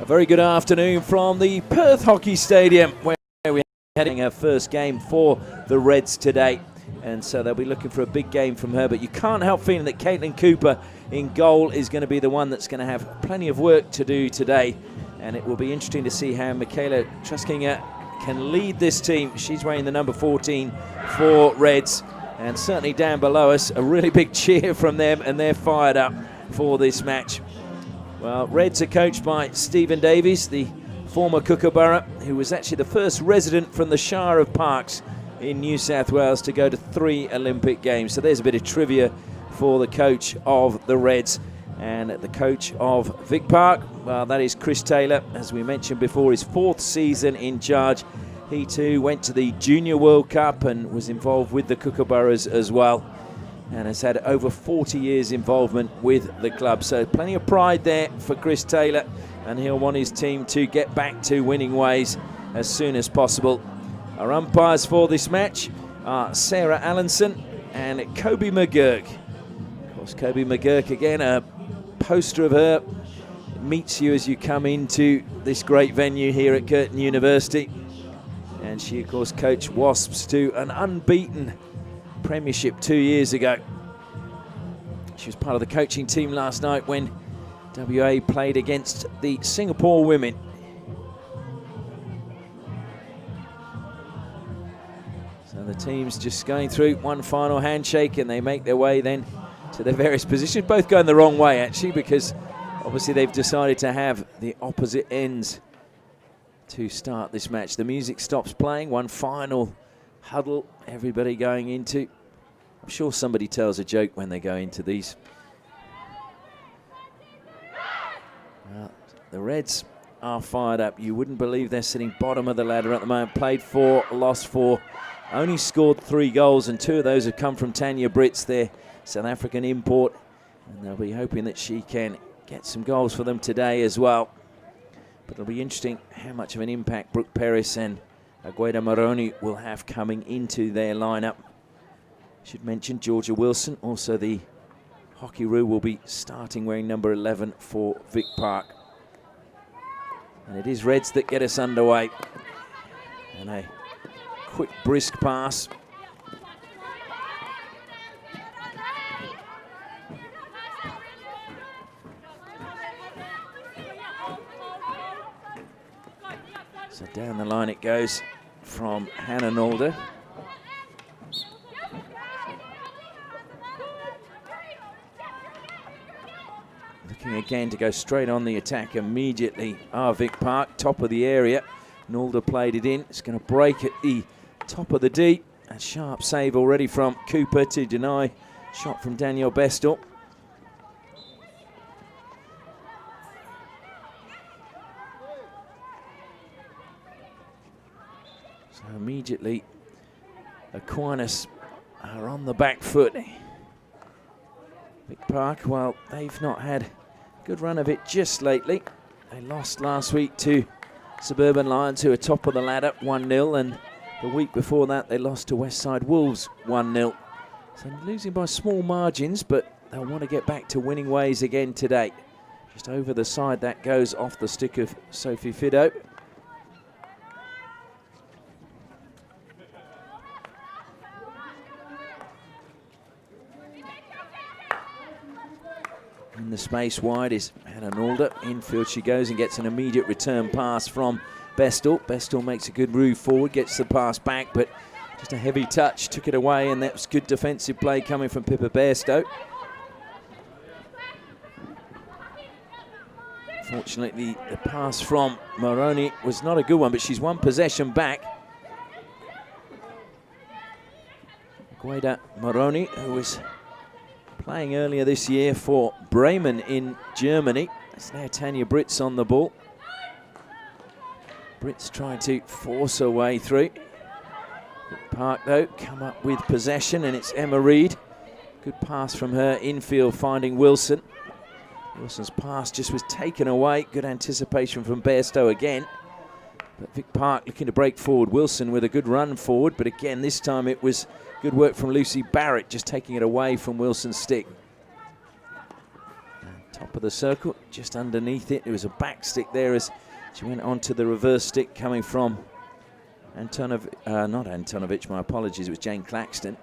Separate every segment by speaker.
Speaker 1: A very good afternoon from the Perth Hockey Stadium, where we're heading our first game for the Reds today. And so they'll be looking for a big game from her, but you can't help feeling that Caitlin Cooper in goal is going to be the one that's going to have plenty of work to do today. And it will be interesting to see how Michaela Truskinger can lead this team. She's wearing the number 14 for Reds. And certainly down below us, a really big cheer from them, and they're fired up for this match. Well, Reds are coached by Stephen Davies, the former Kookaburra, who was actually the first resident from the Shire of Parks in New South Wales to go to 3 Olympic Games. So there's a bit of trivia for the coach of the Reds. And the coach of Vic Park, well, that is Chris Taylor. As we mentioned before, his 4th season in charge. He too went to the Junior World Cup and was involved with the Kookaburras as well, and has had over 40 years involvement with the club. So plenty of pride there for Chris Taylor, and he'll want his team to get back to winning ways as soon as possible. Our umpires for this match are Sarah Allenson and Kobe McGurk. Of course, Kobe McGurk, again, a poster of her, meets you as you come into this great venue here at Curtin University. And she, of course, coached Wasps to an unbeaten premiership 2 years ago. She was part of the coaching team last night when WA played against the Singapore women. So the team's just going through one final handshake, and they make their way then to their various positions. Both going the wrong way, actually, because obviously they've decided to have the opposite ends to start this match. The music stops playing, one final huddle, everybody going into. I'm sure somebody tells a joke when they go into these. Well, the Reds are fired up. You wouldn't believe they're sitting bottom of the ladder at the moment. Played 4, lost 4, only scored 3 goals, and 2 of those have come from Tanya Brits, their South African import, and they'll be hoping that she can get some goals for them today as well. But it'll be interesting how much of an impact Brooke Peris and Agueda Moroni will have coming into their lineup. Should mention Georgia Wilson, also the Hockey-Roo, will be starting wearing number 11 for Vic Park. And it is Reds that get us underway. And a quick, brisk pass. So down the line it goes from Hannah Nalder. Looking again to go straight on the attack immediately. Vic Park, top of the area. Nalder played it in. It's going to break at the top of the D. A sharp save already from Cooper to deny shot from Danielle Bestel. So immediately, Aquinas are on the back foot. Vic Park, well, they've not had a good run of it just lately. They lost last week to Suburban Lions, who are top of the ladder, 1-0, and the week before that they lost to Westside Wolves, 1-0. So losing by small margins, but they'll want to get back to winning ways again today. Just over the side, that goes off the stick of Sophie Fido. In the space wide is Hannah Nalder. Infield she goes and gets an immediate return pass from Bestel. Bestel makes a good move forward, gets the pass back, but just a heavy touch, took it away, and that was good defensive play coming from Pippa Bairstow. Fortunately, the pass from Moroni was not a good one, but she's one possession back. Agueda Moroni, who was playing earlier this year for Bremen in Germany. It's now Tanya Brits on the ball. Brits trying to force her way through. Park, though, come up with possession, and it's Emma Reid. Good pass from her infield, finding Wilson. Wilson's pass just was taken away. Good anticipation from Bairstow again. But Vic Park looking to break forward. Wilson with a good run forward, but again, this time it was good work from Lucy Barrett, just taking it away from Wilson's stick. Top of the circle, just underneath it. There was a back stick there as she went onto the reverse stick coming from not Antonovic, my apologies, it was Jane Claxton.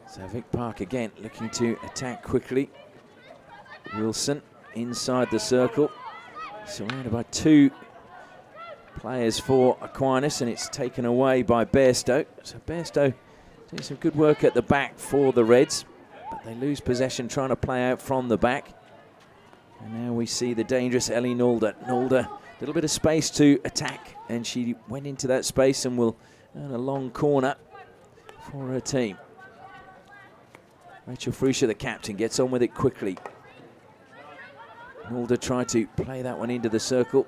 Speaker 1: So Vic Park again looking to attack quickly. Wilson inside the circle, surrounded by two players for Aquinas, and it's taken away by Bairstow. So Bairstow doing some good work at the back for the Reds, but they lose possession trying to play out from the back. And now we see the dangerous Ellie Nalder. Nalder, a little bit of space to attack, and she went into that space and will earn a long corner for her team. Rachel Fruscia, the captain, gets on with it quickly. Nalder tried to play that one into the circle.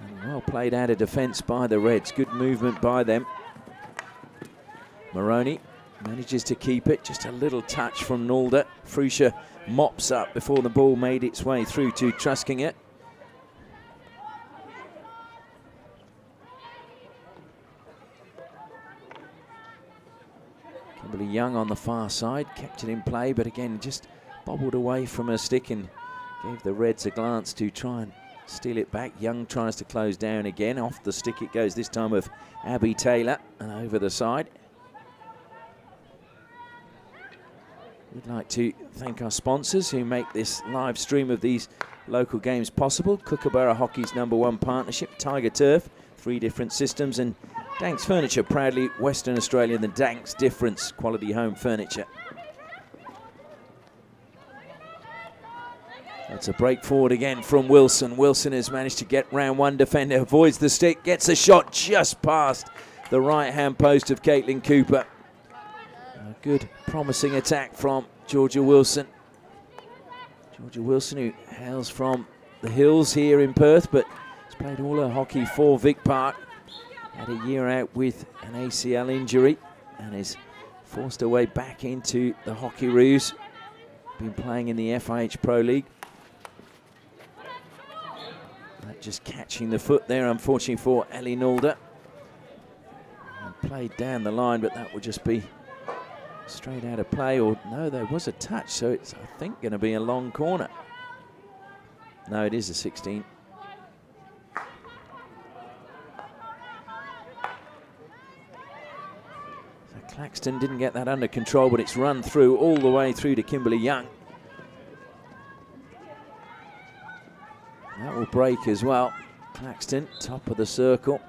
Speaker 1: And well played out of defence by the Reds. Good movement by them. Moroney manages to keep it. Just a little touch from Nalder. Fruscia mops up before the ball made its way through to Truskinger. Kimberly Young on the far side, kept it in play, but again just bobbled away from her stick and gave the Reds a glance to try and steal it back. Young tries to close down again. Off the stick it goes, this time of Abby Taylor, and over the side. We'd like to thank our sponsors who make this live stream of these local games possible. Kookaburra Hockey's #1 partnership, Tiger Turf, 3 different systems, and Danks Furniture, proudly Western Australian, the Danks Difference quality home furniture. That's a break forward again from Wilson. Wilson has managed to get round one defender, avoids the stick, gets a shot just past the right-hand post of Caitlin Cooper. A good, promising attack from Georgia Wilson. Georgia Wilson, who hails from the hills here in Perth, but has played all her hockey for Vic Park. Had a year out with an ACL injury and is forced her way back into the Hockey Roos. Been playing in the FIH Pro League. Just catching the foot there, unfortunately for Ellie Nalder. And played down the line, but that would just be straight out of play. Or no, there was a touch, so it's, I think, going to be a long corner. No, it is a 16. So Claxton didn't get that under control, but it's run through all the way through to Kimberly Young. That will break as well. Claxton, top of the circle.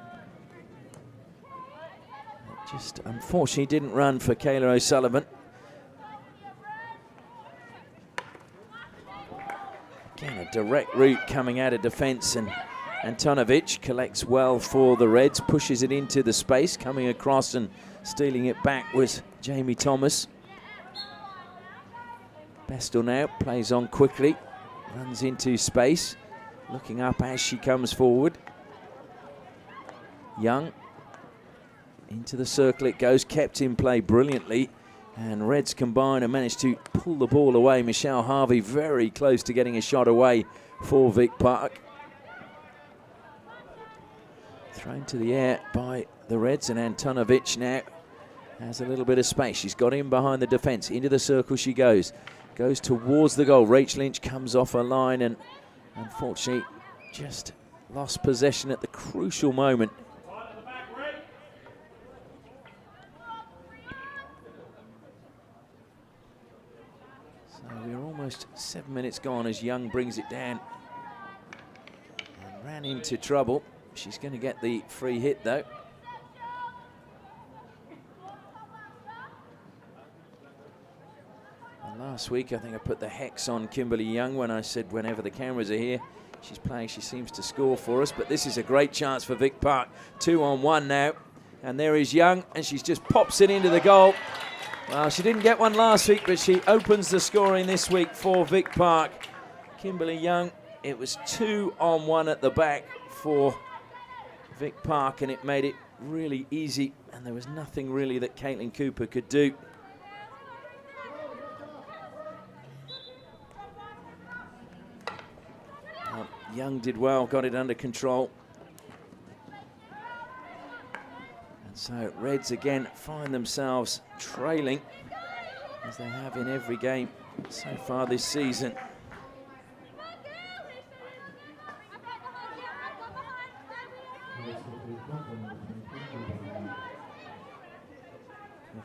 Speaker 1: It just unfortunately didn't run for Kayla O'Sullivan. Again, a direct route coming out of defence, and Antonovic collects well for the Reds, pushes it into the space, coming across and stealing it back was Jamie Thomas. Bestel now plays on quickly, runs into space. Looking up as she comes forward. Young into the circle it goes, kept in play brilliantly, and Reds combine and managed to pull the ball away. Michelle Harvey very close to getting a shot away for Vic Park. Thrown to the air by the Reds, and Antonovic now has a little bit of space. She's got in behind the defence. Into the circle she goes towards the goal. Rach Lynch comes off her line and unfortunately just lost possession at the crucial moment. So we're almost 7 minutes gone as Young brings it down and ran into trouble. She's going to get the free hit though. Last week, I think I put the hex on Kimberly Young when I said whenever the cameras are here, she's playing, she seems to score for us. But this is a great chance for Vic Park. 2-on-1 now. And there is Young, and she just pops it into the goal. Well, she didn't get one last week, but she opens the scoring this week for Vic Park. Kimberly Young, it was 2-on-1 at the back for Vic Park, and it made it really easy. And there was nothing really that Caitlin Cooper could do. Young did well, got it under control. And so Reds again find themselves trailing, as they have in every game so far this season.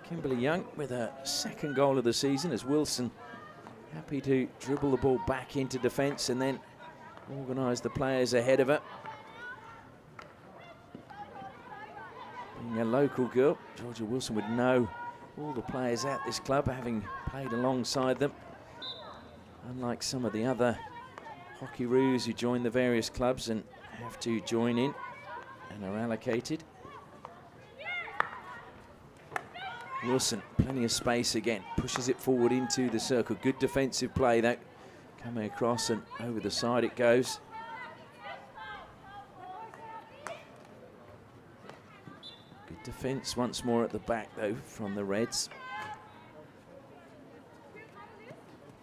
Speaker 1: Kimberly Young with her second goal of the season, as Wilson happy to dribble the ball back into defence and then organise the players ahead of her. Being a local girl, Georgia Wilson would know all the players at this club, having played alongside them. Unlike some of the other hockey-roos who join the various clubs and have to join in and are allocated. Wilson, plenty of space again, pushes it forward into the circle. Good defensive play though, coming across and over the side it goes. Good defense once more at the back though from the Reds.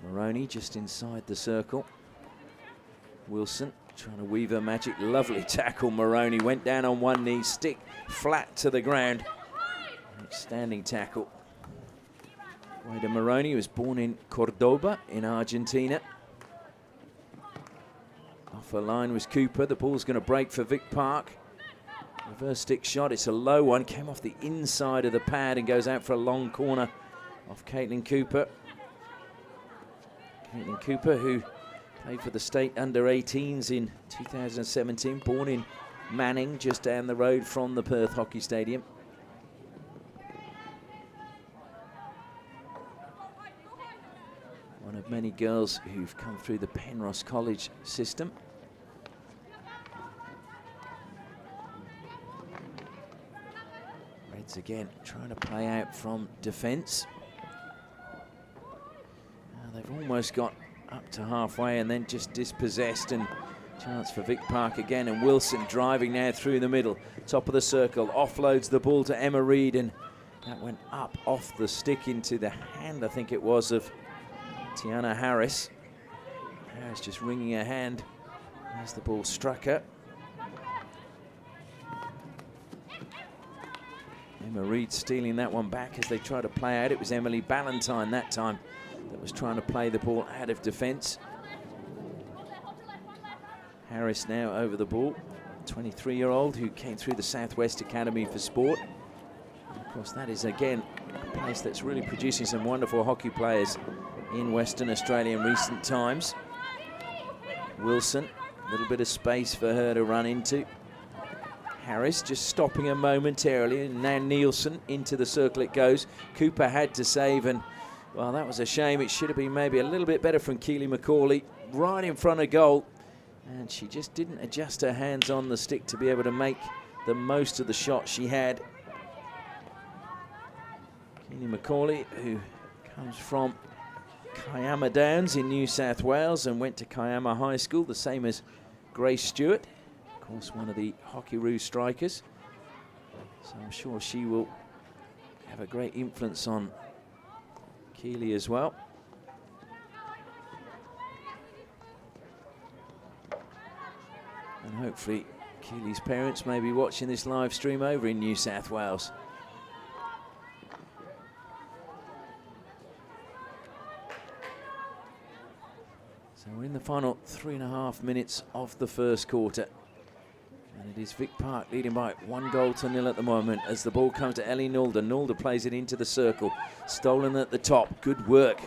Speaker 1: Maroney just inside the circle. Wilson trying to weave her magic. Lovely tackle. Maroney went down on one knee, stick flat to the ground. Standing tackle. Guaida Maroney was born in Cordoba in Argentina. Off her line was Cooper. The ball's going to break for Vic Park. Reverse stick shot. It's a low one. Came off the inside of the pad and goes out for a long corner off Caitlin Cooper. Caitlin Cooper, who played for the state under-18s in 2017, born in Manning, just down the road from the Perth Hockey Stadium. One of many girls who've come through the Penrose College system. Reds again trying to play out from defence. They've almost got up to halfway and then just dispossessed, and chance for Vic Park again, and Wilson driving now through the middle, top of the circle, offloads the ball to Emma Reid, and that went up off the stick into the hand, I think it was, of Tiana Harris. Harris just wringing her hand as the ball struck her. Emma Reid stealing that one back as they try to play out. It was Emily Ballantyne that time that was trying to play the ball out of defence. Harris now over the ball, 23-year-old who came through the Southwest Academy for Sport. And of course, that is again a place that's really producing some wonderful hockey players in Western Australia in recent times. Wilson, a little bit of space for her to run into. Harris just stopping her momentarily, and now Nielsen into the circle it goes. Cooper had to save, and well, that was a shame. It should have been maybe a little bit better from Keely McCauley, right in front of goal, and she just didn't adjust her hands on the stick to be able to make the most of the shot she had. Keely McCauley, who comes from Kiama Downs in New South Wales and went to Kiama High School, the same as Grace Stewart, of course one of the Hockey-Roo strikers. So I'm sure she will have a great influence on Keely as well. And hopefully Keely's parents may be watching this live stream over in New South Wales. So we're in the final 3.5 minutes of the first quarter. And it is Vic Park leading by 1-0 at the moment as the ball comes to Ellie Nulder. Nulder plays it into the circle. Stolen at the top. Good work.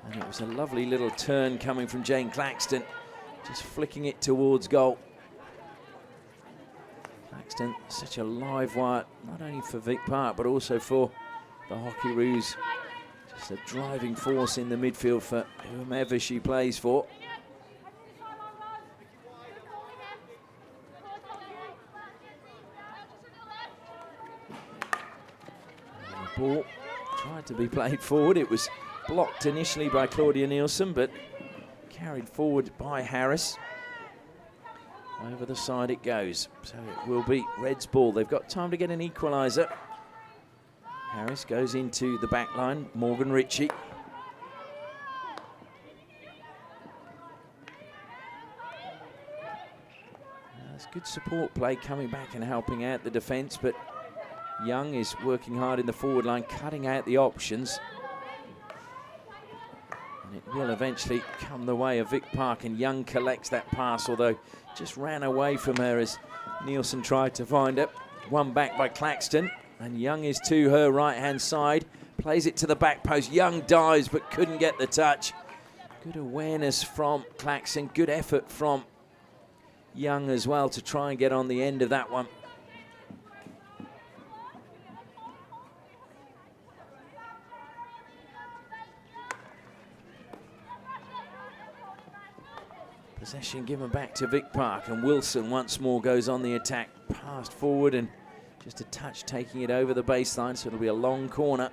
Speaker 1: And it was a lovely little turn coming from Jane Claxton. Just flicking it towards goal. Claxton, such a live wire, not only for Vic Park, but also for the Hockey-Roos. Just a driving force in the midfield for whomever she plays for. Ball tried to be played forward. It was blocked initially by Claudia Nielsen, but carried forward by Harris. Over the side it goes. So it will be Reds' ball. They've got time to get an equaliser. Harris goes into the back line. Morgan Ritchie. There's good support play coming back and helping out the defence, but Young is working hard in the forward line, cutting out the options. And it will eventually come the way of Vic Park, and Young collects that pass, although just ran away from her as Nielsen tried to find it. One back by Claxton, and Young is to her right-hand side. Plays it to the back post. Young dives but couldn't get the touch. Good awareness from Claxton. Good effort from Young as well to try and get on the end of that one. Possession given back to Vic Park, and Wilson once more goes on the attack. Passed forward and just a touch taking it over the baseline, so it'll be a long corner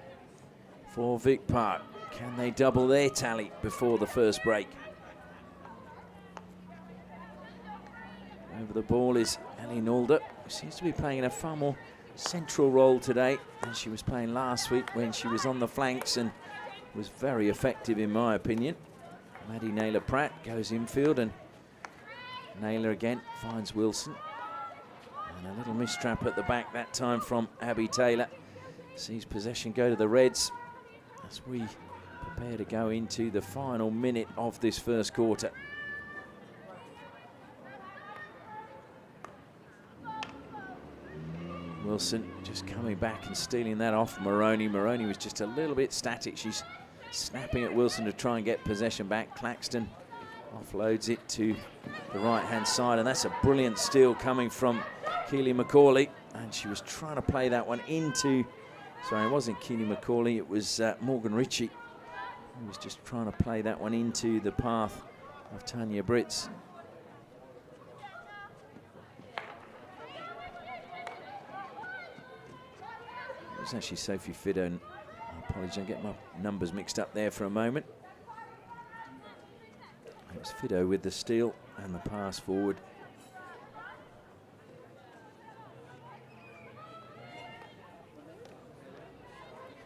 Speaker 1: for Vic Park. Can they double their tally before the first break? Over the ball is Ellie Nalder, who seems to be playing a far more central role today than she was playing last week when she was on the flanks and was very effective in my opinion. Maddie Naylor-Pratt goes infield, and Naylor again finds Wilson. And a little mistrap at the back that time from Abby Taylor. Sees possession go to the Reds as we prepare to go into the final minute of this first quarter. Wilson just coming back and stealing that off Moroney. Moroney was just a little bit static. She's snapping at Wilson to try and get possession back. Claxton offloads it to the right-hand side, and that's a brilliant steal coming from Keely McCauley. And she was trying to play that one into, sorry, it wasn't Keely McCauley, it was Morgan Ritchie. He was just trying to play that one into the path of Tanya Britz. It was actually Sophie Fido, and I apologize, I get my numbers mixed up there for a moment. It was Fido with the steal and the pass forward.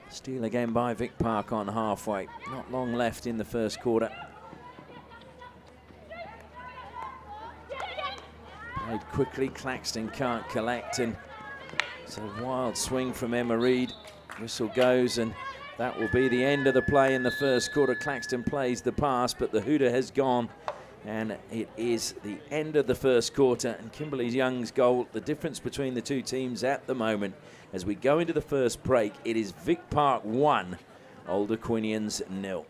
Speaker 1: Steal again by Vic Park on halfway. Not long left in the first quarter. Played quickly, Claxton can't collect, and it's a wild swing from Emma Reid. Whistle goes, and that will be the end of the play in the first quarter. Claxton plays the pass, but the hooter has gone, and it is the end of the first quarter. And Kimberly Young's goal, the difference between the two teams at the moment. As we go into the first break, it is Vic Park 1, Old Aquinians 0.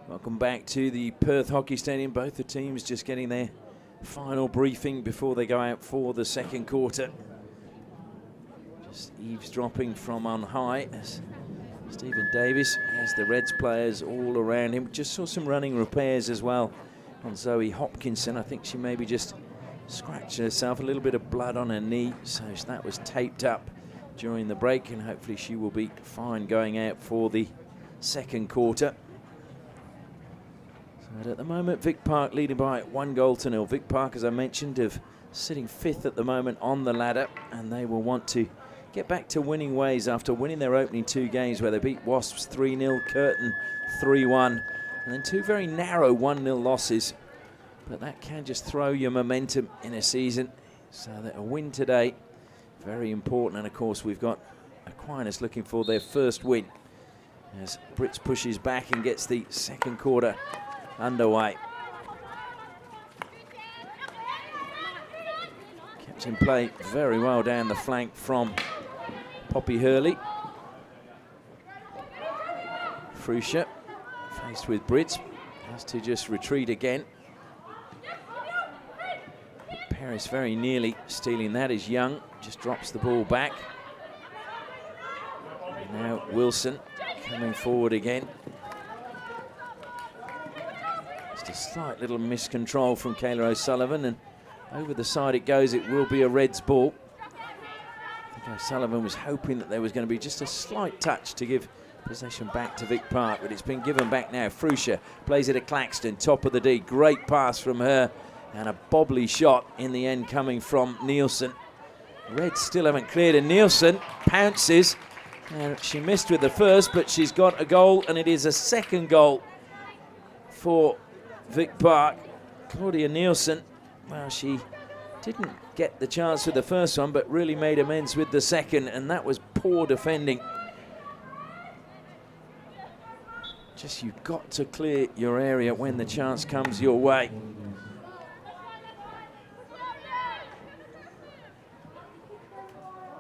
Speaker 1: Welcome back to the Perth Hockey Stadium. Both the teams just getting their final briefing before they go out for the second quarter. Just eavesdropping from on high as Stephen Davis has the Reds players all around him. Just saw some running repairs as well on Zoe Hopkinson. I think she maybe just scratched herself, a little bit of blood on her knee, so that was taped up during the break, and hopefully she will be fine going out for the second quarter. But at the moment, Vic Park leading by 1-0. Vic Park, as I mentioned, of sitting 5th at the moment on the ladder, and they will want to get back to winning ways after winning their opening 2 games where they beat Wasps 3-0, Curtin 3-1, and then 2 very narrow 1-0 losses. But that can just throw your momentum in a season, so that a win today, very important. And of course, we've got Aquinas looking for their first win as Brits pushes back and gets the second quarter underway. Watching play very well down the flank from Poppy Hurley. Fruscia faced with Brits, has to just retreat again. Paris very nearly stealing that is Young, just drops the ball back. And now Wilson coming forward again. Just a slight little miscontrol from Kayla O'Sullivan, and over the side it goes. It will be a Reds ball. I think O'Sullivan was hoping that there was going to be just a slight touch to give possession back to Vic Park, but it's been given back now. Fruscia plays it to Claxton, top of the D. Great pass from her, and a bobbly shot in the end coming from Nielsen. Reds still haven't cleared, and Nielsen pounces. And she missed with the first, but she's got a goal, and it is a second goal for Vic Park. Claudia Nielsen, well, she didn't get the chance with the first one, but really made amends with the second, and that was poor defending. Just, you've got to clear your area when the chance comes your way.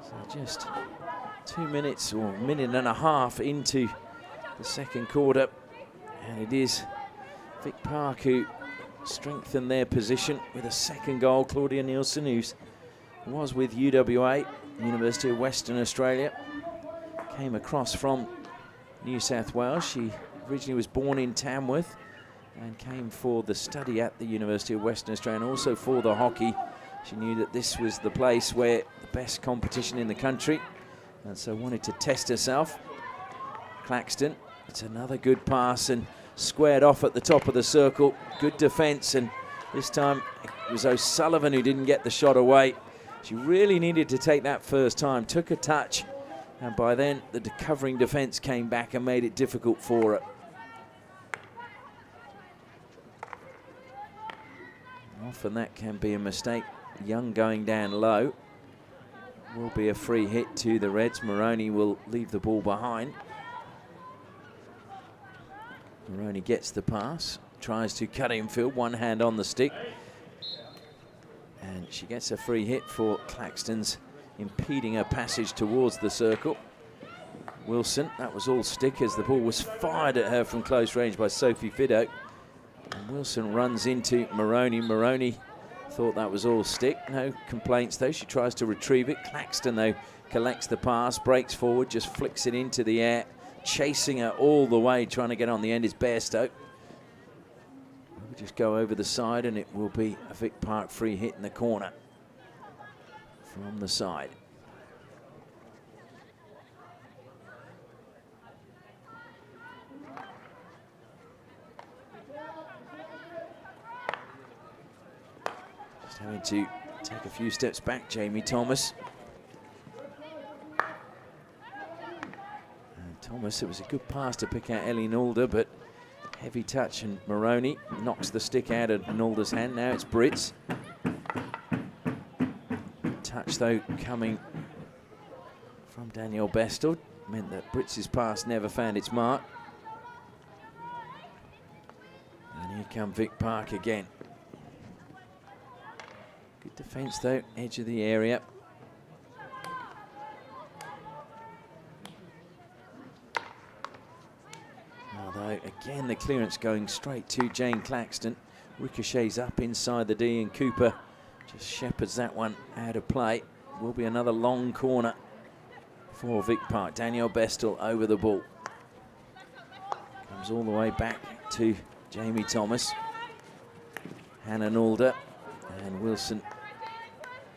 Speaker 1: So just 2 minutes or a minute and a half into the second quarter, and it is Vic Park who strengthened their position with a second goal. Claudia Nielsen, who was with UWA, University of Western Australia, came across from New South Wales. She originally was born in Tamworth and came for the study at the University of Western Australia, and also for the hockey. She knew that this was the place where the best competition in the country, and so wanted to test herself. Claxton, it's another good pass and squared off at the top of the circle. Good defence, and this time it was O'Sullivan who didn't get the shot away. She really needed to take that first time, took a touch, and by then the covering defence came back and made it difficult for her. Often that can be a mistake. Young going down low. Will be a free hit to the Reds. Moroney will leave the ball behind. Moroney gets the pass, tries to cut infield, one hand on the stick. And she gets a free hit for Claxton's impeding her passage towards the circle. Wilson, that was all stick as the ball was fired at her from close range by Sophie Fido. And Wilson runs into Moroney. Moroney thought that was all stick. No complaints though. She tries to retrieve it. Claxton though collects the pass, breaks forward, just flicks it into the air. Chasing her all the way, trying to get on the end is Bairstow. We'll just go over the side, and it will be a Vic Park free hit in the corner from the side. Just having to take a few steps back, Jamie Thomas. Thomas, it was a good pass to pick out Ellie Nalder, but heavy touch, and Moroney knocks the stick out of Nalder's hand. Now it's Brits. Touch though coming from Danielle Bestel meant that Brits' pass never found its mark. And here come Vic Park again. Good defence though, edge of the area. Although again the clearance going straight to Jane Claxton. Ricochets up inside the D, and Cooper just shepherds that one out of play. Will be another long corner for Vic Park. Danielle Bestel over the ball. Comes all the way back to Jamie Thomas. Hannah Nalder and Wilson,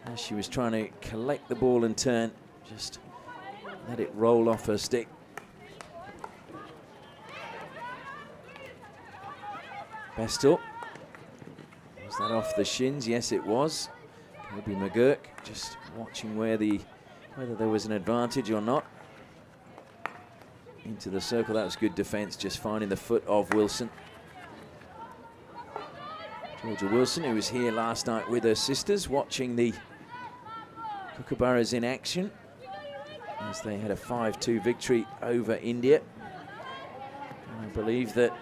Speaker 1: as she was trying to collect the ball and turn, just let it roll off her stick. Bestel. Was that off the shins? Yes, it was. Kobe McGurk just watching whether there was an advantage or not. Into the circle, that was good defence, just finding the foot of Wilson. Georgia Wilson, who was here last night with her sisters, watching the Kookaburras in action as they had a 5-2 victory over India. And I believe that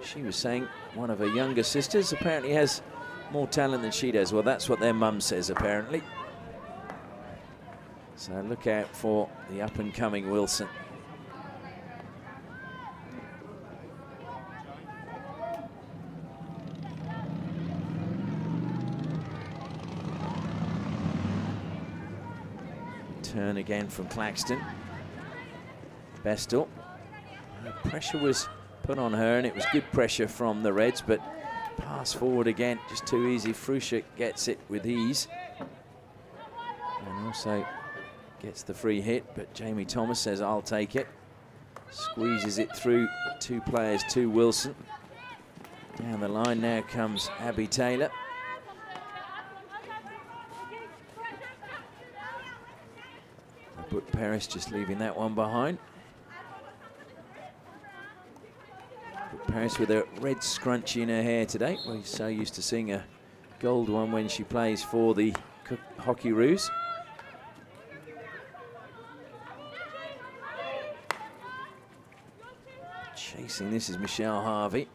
Speaker 1: she was saying one of her younger sisters apparently has more talent than she does. Well, that's what their mum says, apparently. So look out for the up-and-coming Wilson. Turn again from Claxton. Bestel. Pressure was put on her, and it was good pressure from the Reds, but pass forward again, just too easy. Fruscia gets it with ease. And also gets the free hit, but Jamie Thomas says, I'll take it. Squeezes it through two players to Wilson. Down the line now comes Abby Taylor. But Paris just leaving that one behind. But Paris with a red scrunchie in her hair today. We're so used to seeing a gold one when she plays for the Hockey Roos. Chasing this is Michelle Harvey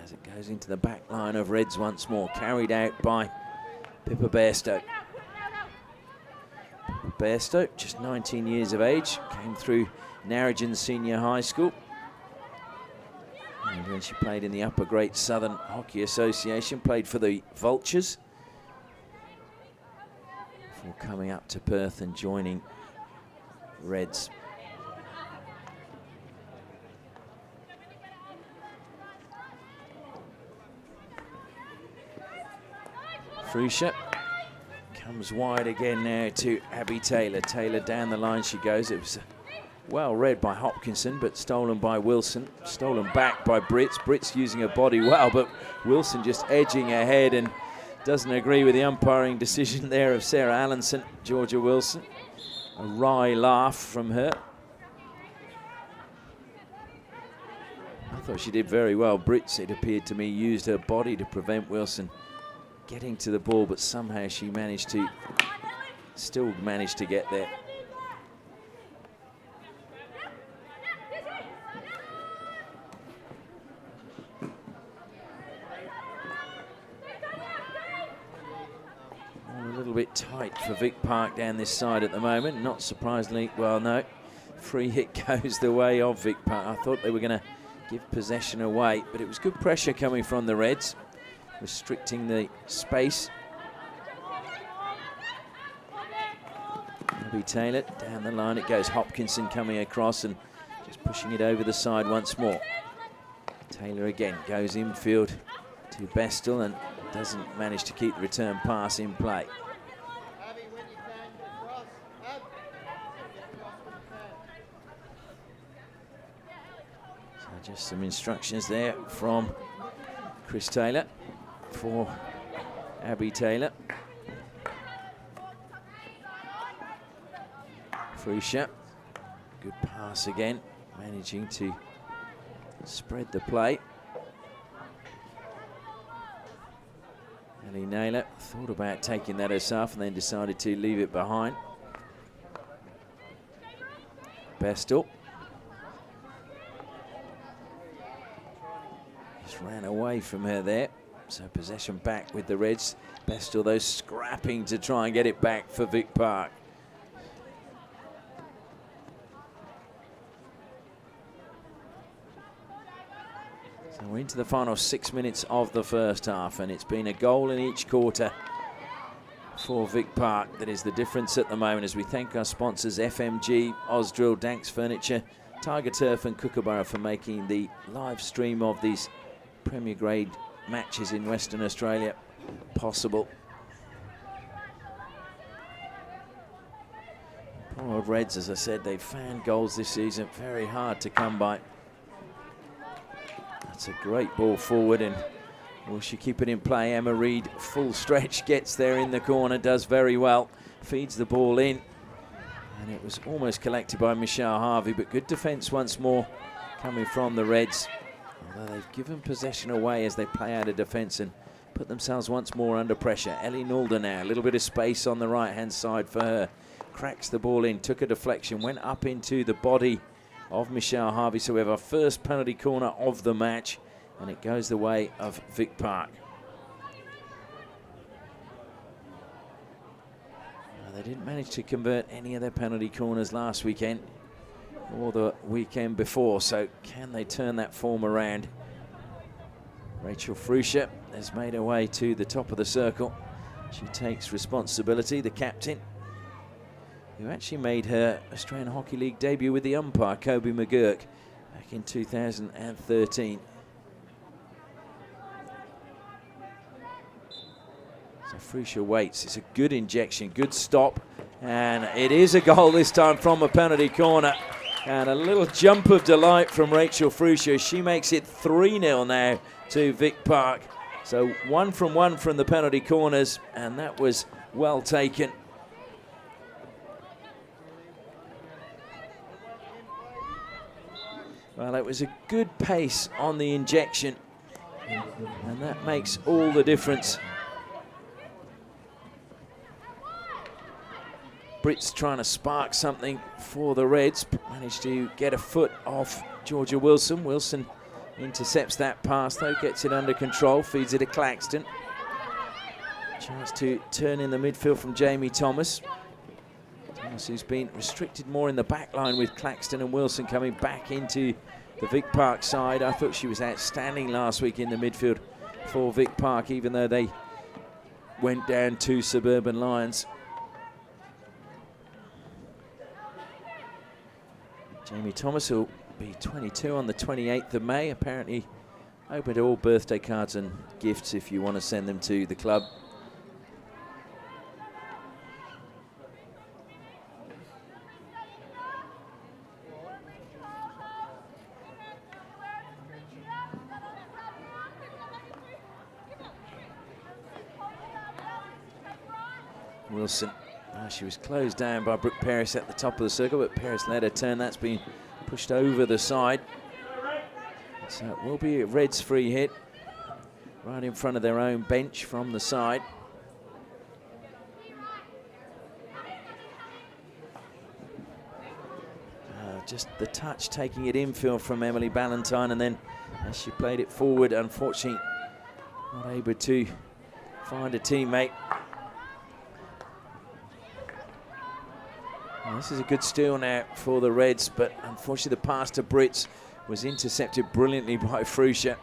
Speaker 1: as it goes into the back line of Reds once more. Carried out by Pippa Bairstow. Bairstow, just 19 years of age, came through Narrogin Senior High School. And when she played in the Upper Great Southern Hockey Association, played for the Vultures before coming up to Perth and joining Reds. Fruscia comes wide again now to Abby Taylor. Taylor down the line she goes. It was well read by Hopkinson, but stolen by Wilson. Stolen back by Brits. Brits using her body well, but Wilson just edging ahead and doesn't agree with the umpiring decision there of Sarah Allenson, Georgia Wilson. A wry laugh from her. I thought she did very well. Brits, it appeared to me, used her body to prevent Wilson getting to the ball, but somehow she still managed to get there. A little bit tight for Vic Park down this side at the moment. Not surprisingly, well, no. Free hit goes the way of Vic Park. I thought they were going to give possession away, but it was good pressure coming from the Reds, restricting the space. Abby Taylor down the line it goes. Hopkinson coming across and just pushing it over the side once more. Taylor again goes infield to Bestel and doesn't manage to keep the return pass in play. So just some instructions there from Chris Taylor for Abby Taylor. Fruscia, good pass again, managing to spread the play. Ellie Naylor thought about taking that herself and then decided to leave it behind. Bestel. Just ran away from her there. So possession back with the Reds. Bestel, though, scrapping to try and get it back for Vic Park. So we're into the final 6 minutes of the first half, and it's been a goal in each quarter for Vic Park. That is the difference at the moment, as we thank our sponsors FMG, Osdrill, Danks Furniture, Tiger Turf and Kookaburra for making the live stream of these Premier Grade matches in Western Australia possible. Poor old Reds, as I said, they've found goals this season very hard to come by. That's a great ball forward, and will she keep it in play? Emma Reid, full stretch, gets there in the corner, does very well, feeds the ball in, and it was almost collected by Michelle Harvey, but good defence once more coming from the Reds. Although they've given possession away as they play out of defence and put themselves once more under pressure. Ellie Nulder now, a little bit of space on the right-hand side for her. Cracks the ball in, took a deflection, went up into the body of Michelle Harvey. So we have our first penalty corner of the match, and it goes the way of Vic Park. They didn't manage to convert any of their penalty corners last weekend or the weekend before, so can they turn that form around? Rachel Fruscia has made her way to the top of the circle. She takes responsibility, the captain, who actually made her Australian Hockey League debut with the umpire, Kobe McGurk, back in 2013. So Fruscia waits. It's a good injection, good stop, and it is a goal this time from a penalty corner. And a little jump of delight from Rachel Fruscia. She makes it 3-0 now to Vic Park. So 1 from the penalty corners, and that was well taken. Well, it was a good pace on the injection, and that makes all the difference. Brits trying to spark something for the Reds, managed to get a foot off Georgia Wilson. Wilson intercepts that pass though, gets it under control, feeds it to Claxton. Chance to turn in the midfield from Jamie Thomas. Thomas, who's been restricted more in the back line with Claxton and Wilson coming back into the Vic Park side. I thought she was outstanding last week in the midfield for Vic Park, even though they went down to Suburban Lions. Jamie Thomas will be 22 on the 28th of May. Apparently open to all birthday cards and gifts if you want to send them to the club. Wilson. She was closed down by Brooke Paris at the top of the circle, but Paris led her turn. That's been pushed over the side. So it will be a Reds free hit right in front of their own bench from the side. Just the touch taking it infield from Emily Ballantyne, and then as she played it forward, unfortunately not able to find a teammate. This is a good steal now for the Reds, but unfortunately the pass to Brits was intercepted brilliantly by Fruscia.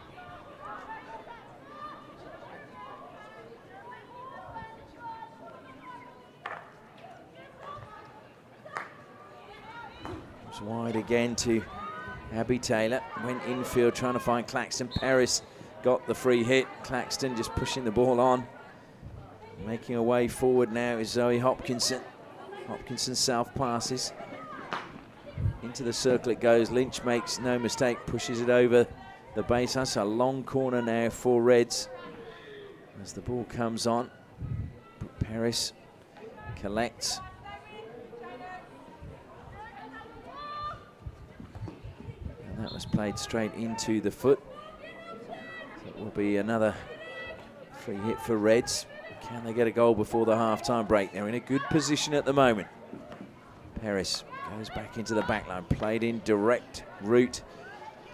Speaker 1: It's wide again to Abby Taylor. Went infield trying to find Claxton. Paris got the free hit. Claxton just pushing the ball on. Making her way forward now is Zoe Hopkinson. Hopkinson south passes. Into the circle it goes. Lynch makes no mistake, pushes it over the base. That's a long corner now for Reds as the ball comes on. Paris collects. And that was played straight into the foot. So it will be another free hit for Reds. Can they get a goal before the half-time break? They're in a good position at the moment. Paris goes back into the back line, played in direct route.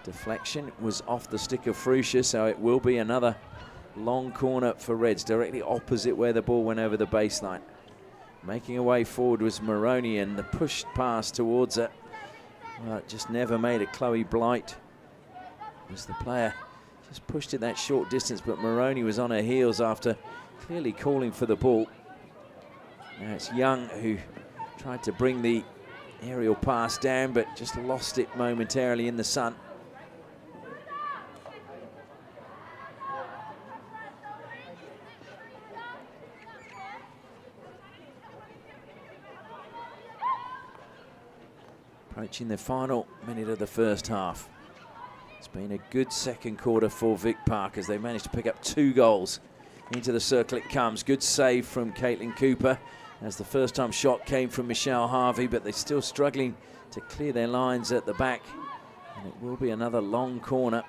Speaker 1: Deflection was off the stick of Fruscia, so it will be another long corner for Reds, directly opposite where the ball went over the baseline. Making her way forward was Maroney, and the pushed pass towards her, well, it just never made it. Chloe Blight was the player. Just pushed it that short distance, but Maroney was on her heels after clearly calling for the ball. Now it's Young who tried to bring the aerial pass down, but just lost it momentarily in the sun. Approaching the final minute of the first half. It's been a good second quarter for Vic Park as they managed to pick up 2 goals. Into the circle it comes. Good save from Caitlin Cooper as the first time shot came from Michelle Harvey, but they're still struggling to clear their lines at the back. And it will be another long corner.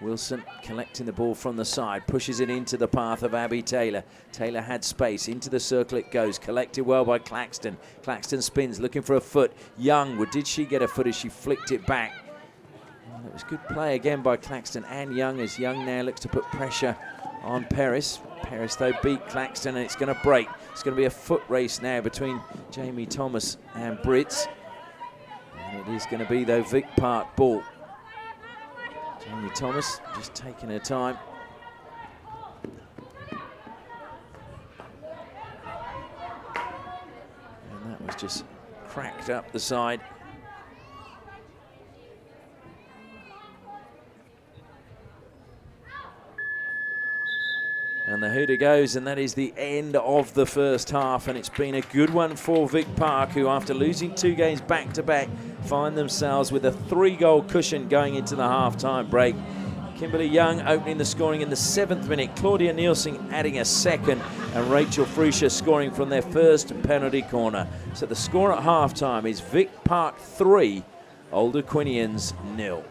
Speaker 1: Wilson collecting the ball from the side, pushes it into the path of Abby Taylor. Taylor had space, into the circle it goes, collected well by Claxton. Claxton spins, looking for a foot. Young, well, did she get a foot as she flicked it back? Well, it was good play again by Claxton and Young, as Young now looks to put pressure on Paris. Paris, though, beat Claxton, and it's going to break. It's going to be a foot race now between Jamie Thomas and Brits. And it is going to be, though, Vic Park ball. Jamie Thomas just taking her time. And that was just cracked up the side. And the hooter goes, and that is the end of the first half. And it's been a good one for Vic Park, who, after losing 2 games back-to-back, find themselves with a 3-goal cushion going into the half-time break. Kimberly Young opening the scoring in the 7th minute. Claudia Nielsen adding a second, and Rachel Fruscia scoring from their first penalty corner. So the score at half-time is Vic Park 3, Old Aquinians 0.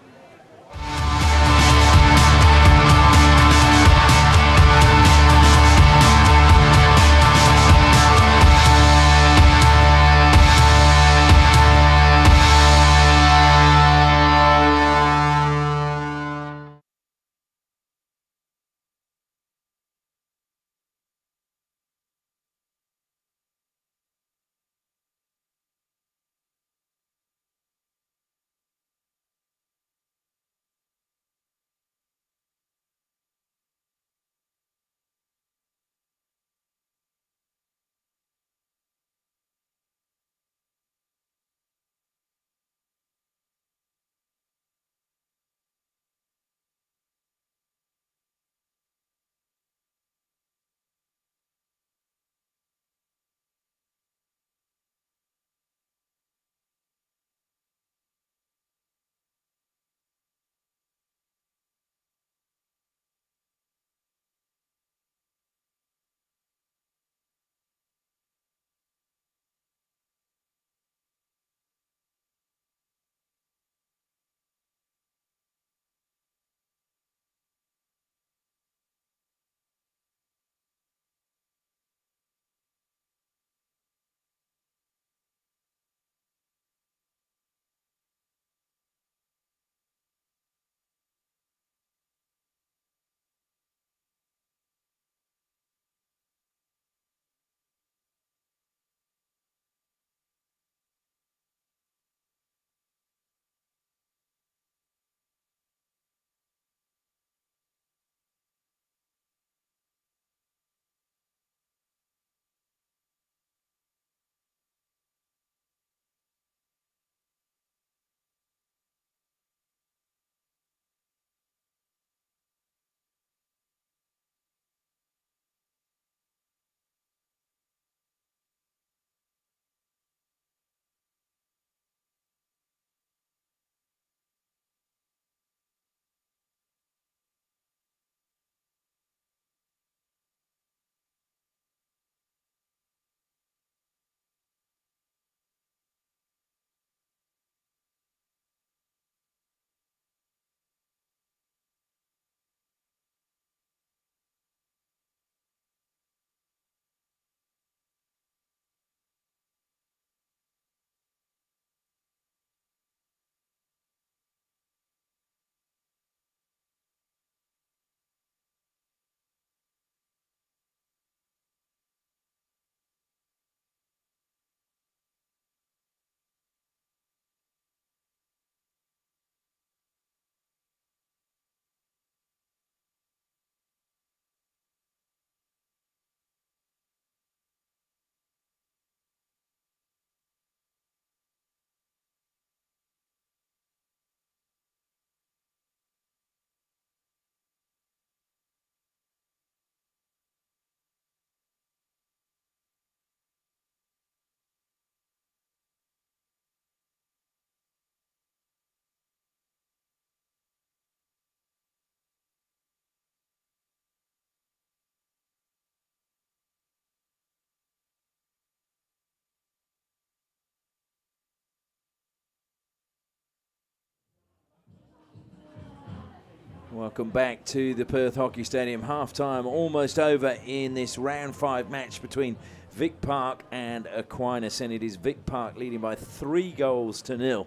Speaker 1: Welcome back to the Perth Hockey Stadium. Half-time almost over in this round 5 match between Vic Park and Aquinas, and it is Vic Park leading by 3-0.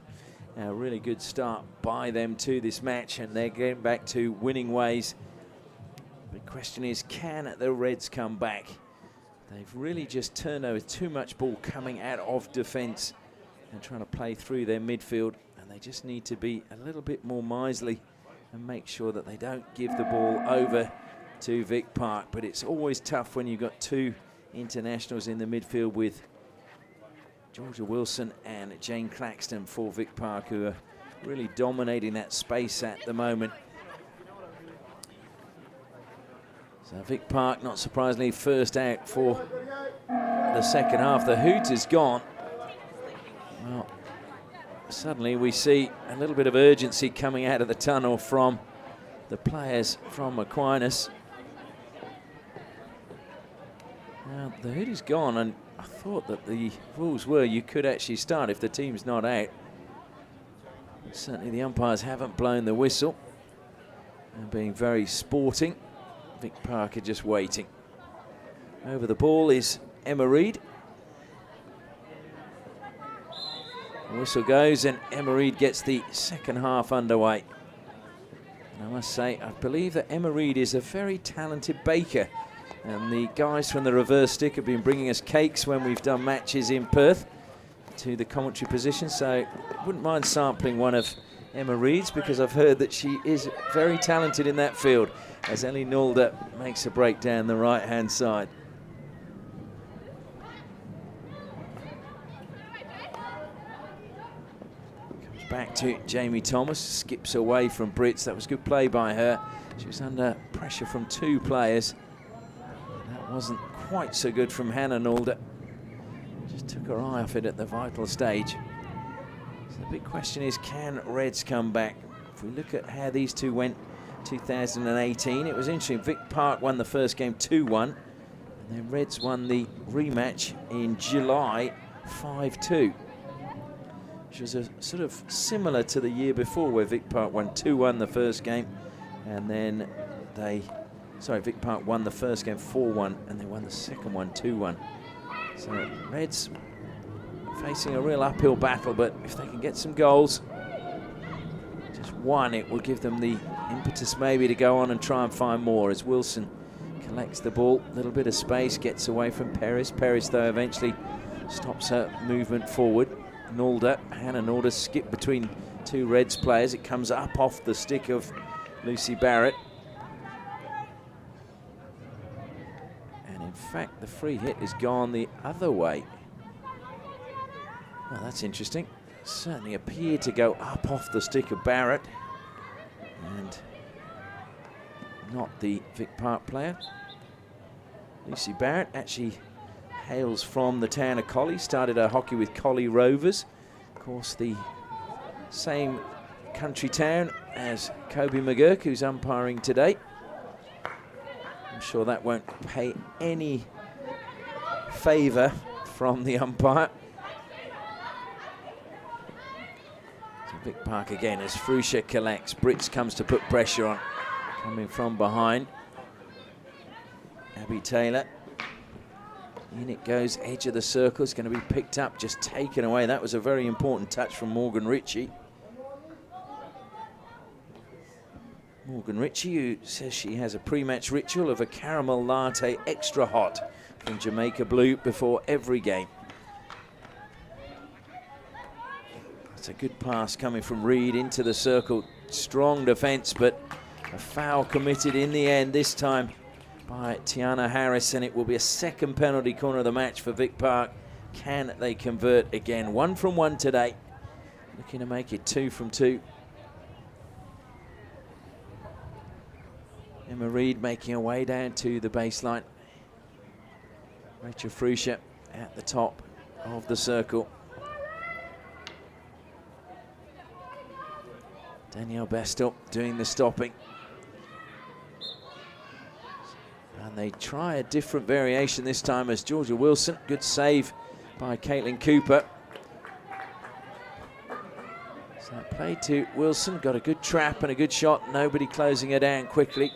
Speaker 1: A really good start by them to this match, and they're getting back to winning ways. The question is, can the Reds come back? They've really just turned over too much ball coming out of defence and trying to play through their midfield, and they just need to be a little bit more miserly and make sure that they don't give the ball over to Vic Park. But it's always tough when you've got two internationals in the midfield with Georgia Wilson and Jane Claxton for Vic Park, who are really dominating that space at the moment. So Vic Park, not surprisingly, first out for the second half. The hoot is gone. Well, suddenly we see a little bit of urgency coming out of the tunnel from the players from Aquinas. Now, the hoot is gone, and I thought that the rules were you could actually start if the team's not out. Certainly the umpires haven't blown the whistle and being very sporting. Vic Park are just waiting. Over the ball is Emma Reid. The whistle goes and Emma Reid gets the second half underway. And I must say, I believe that Emma Reid is a very talented baker. And the guys from the reverse stick have been bringing us cakes when we've done matches in Perth to the commentary position. So I wouldn't mind sampling one of Emma Reid's, because I've heard that she is very talented in that field, as Ellie Nalder makes a break down the right-hand side. Comes back to Jamie Thomas, skips away from Brits. That was good play by her. She was under pressure from two players. That wasn't quite so good from Hannah Nalder. Just took her eye off it at the vital stage. So the big question is, can Reds come back? If we look at how these two went 2018, it was interesting. Vic Park won the first game 2-1, and then Reds won the rematch in July 5-2, which was a sort of similar to the year before, where Vic Park won 2-1 the first game, and then Vic Park won the first game 4-1, and they won the second one 2-1. So Reds facing a real uphill battle, but if they can get some goals, just one, it will give them the impetus maybe to go on and try and find more, as Wilson collects the ball, a little bit of space, gets away from Perez. Perez, though, eventually stops her movement forward. Hannah Nalder skip between two Reds players. It comes up off the stick of Lucy Barrett. And in fact, the free hit has gone the other way. Well, that's interesting. Certainly appeared to go up off the stick of Barrett, and not the Vic Park player. Lucy Barrett actually hails from the town of Collie, started her hockey with Collie Rovers. Of course, the same country town as Kobe McGurk, who's umpiring today. I'm sure that won't pay any favour from the umpire. Vic Park again as Fruscia collects. Brits comes to put pressure on. Coming from behind. Abby Taylor. In it goes, edge of the circle. It's going to be picked up, just taken away. That was a very important touch from Morgan Ritchie. Morgan Ritchie, who says she has a pre-match ritual of a caramel latte extra hot from Jamaica Blue before every game. It's a good pass coming from Reid into the circle. Strong defence, but a foul committed in the end, this time by Tiana Harris, and it will be a second penalty corner of the match for Vic Park. Can they convert again? 1 from 1 today. Looking to make it 2 from 2. Emma Reid making her way down to the baseline. Rachel Fruscia at the top of the circle. Danielle Bestel doing the stopping. And they try a different variation this time as Georgia Wilson. Good save by Caitlin Cooper. So that play to Wilson, got a good trap and a good shot. Nobody closing her down quickly.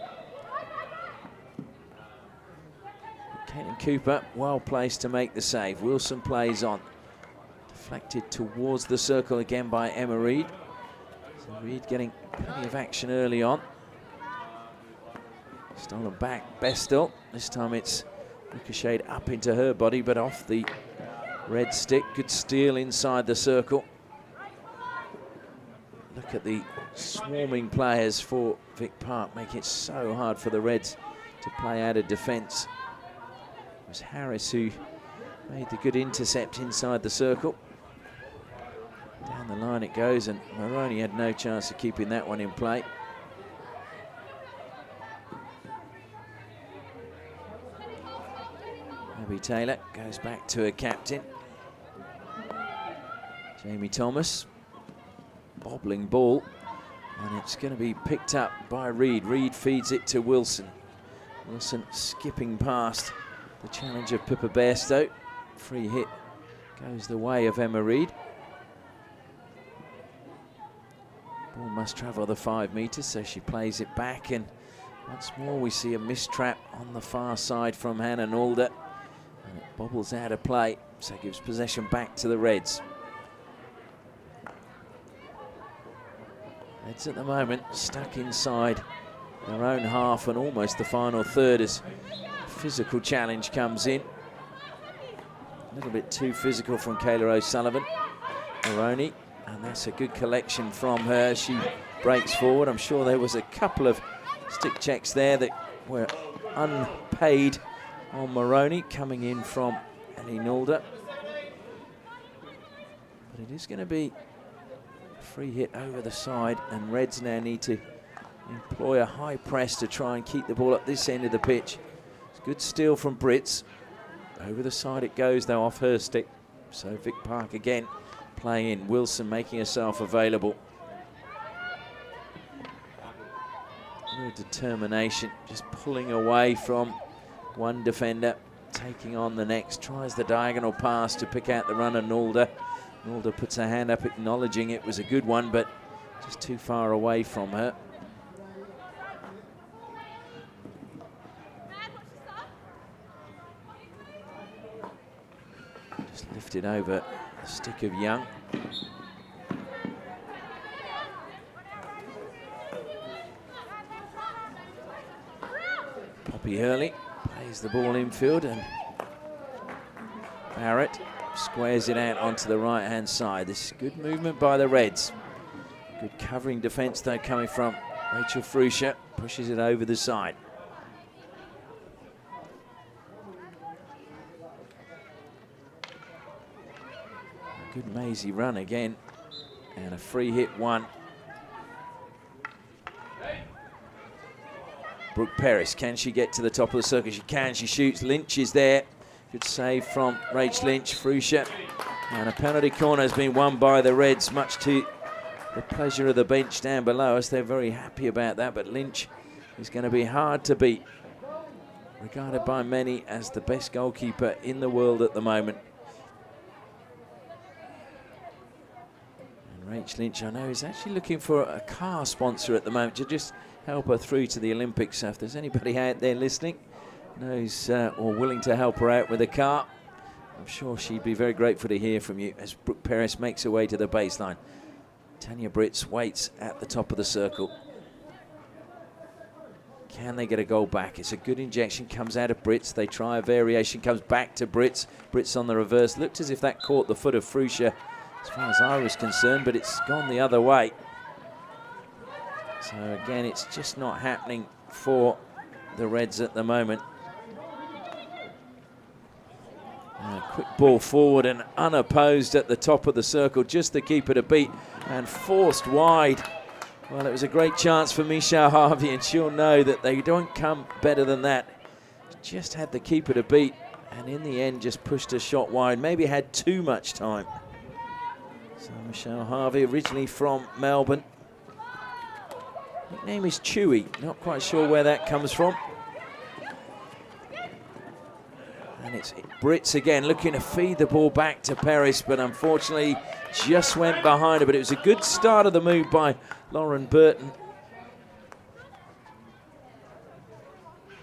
Speaker 1: Caitlin Cooper well placed to make the save. Wilson plays on. Deflected towards the circle again by Emma Reid. So Reid getting plenty of action early on. Stolen back, Bestel. This time it's ricocheted up into her body, but off the red stick. Good steal inside the circle. Look at the swarming players for Vic Park, making it so hard for the Reds to play out of defence. It was Harris who made the good intercept inside the circle. Down the line it goes, and Maroney had no chance of keeping that one in play. Abby Taylor goes back to her captain. Jamie Thomas. Bobbling ball, and it's going to be picked up by Reed. Reed feeds it to Wilson. Wilson skipping past the challenger Pippa Bairstow. Free hit goes the way of Emma Reed. Ball must travel the 5 metres, so she plays it back, and once more we see a mistrap on the far side from Hannah Nalder, and it bobbles out of play, so it gives possession back to the Reds. Reds at the moment stuck inside their own half and almost the final third as physical challenge comes in. A little bit too physical from Kayla O'Sullivan. Maroney, and that's a good collection from her. She breaks forward. I'm sure there was a couple of stick checks there that were unpaid on Maroney coming in from Ellie Nalder. But it is going to be free hit over the side, and Reds now need to employ a high press to try and keep the ball at this end of the pitch. It's a good steal from Brits. Over the side it goes though, off her stick. So Vic Park again playing in. Wilson making herself available. Real determination, just pulling away from one defender, taking on the next. Tries the diagonal pass to pick out the runner, Nalder. Nalder puts her hand up acknowledging it was a good one, but just too far away from her. Just lifted over the stick of Young. Poppy Hurley plays the ball infield, and Barrett squares it out onto the right-hand side. This is good movement by the Reds. Good covering defence, though, coming from Rachel Fruscia. Pushes it over the side. A good Maisie run again. And a free hit one. Brooke Perris, can she get to the top of the circle? She can, she shoots. Lynch is there. Good save from Rach Lynch, Fruscia. And a penalty corner has been won by the Reds, much to the pleasure of the bench down below us. They're very happy about that, but Lynch is going to be hard to beat. Regarded by many as the best goalkeeper in the world at the moment. And Rach Lynch, I know, is actually looking for a car sponsor at the moment to just help her through to the Olympics. So if there's anybody out there listening, knows or willing to help her out with a car, I'm sure she'd be very grateful to hear from you as Brooke Perris makes her way to the baseline. Tanya Brits waits at the top of the circle. Can they get a goal back? It's a good injection, comes out of Brits. They try a variation, comes back to Brits. Brits on the reverse. Looked as if that caught the foot of Fruscia as far as I was concerned, but it's gone the other way. So again, it's just not happening for the Reds at the moment. A quick ball forward and unopposed at the top of the circle, just the keeper to beat, and forced wide. Well, it was a great chance for Michelle Harvey, and she'll know that they don't come better than that. Just had the keeper to beat, and in the end just pushed a shot wide. Maybe had too much time. So Michelle Harvey, originally from Melbourne. Nickname is Chewy, not quite sure where that comes from. And it's Brits again looking to feed the ball back to Perris, but unfortunately just went behind her. But it was a good start of the move by Lauren Burton.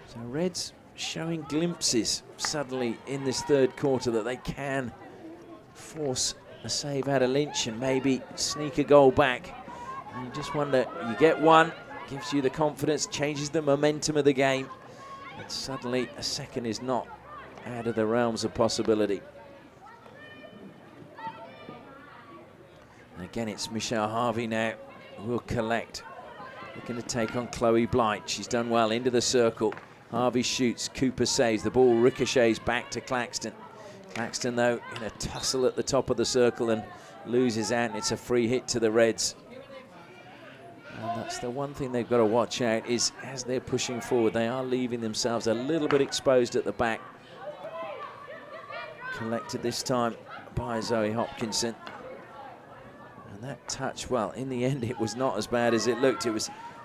Speaker 1: So Reds showing glimpses suddenly in this third quarter that they can force a save out of Lynch and maybe sneak a goal back. And you just wonder, you get one, gives you the confidence, changes the momentum of the game. And suddenly a second is not out of the realms of possibility. And again, it's Michelle Harvey now who will collect. Looking to take on Chloe Blight. She's done well into the circle. Harvey shoots, Cooper saves. The ball ricochets back to Claxton. Claxton, though, in a tussle at the top of the circle and loses out, and it's a free hit to the Reds. And that's the one thing they've got to watch out, is as they're pushing forward, they are leaving themselves a little bit exposed at the back. Collected this time by Zoe Hopkinson. And that touch, well, in the end, it was not as bad as it looked. It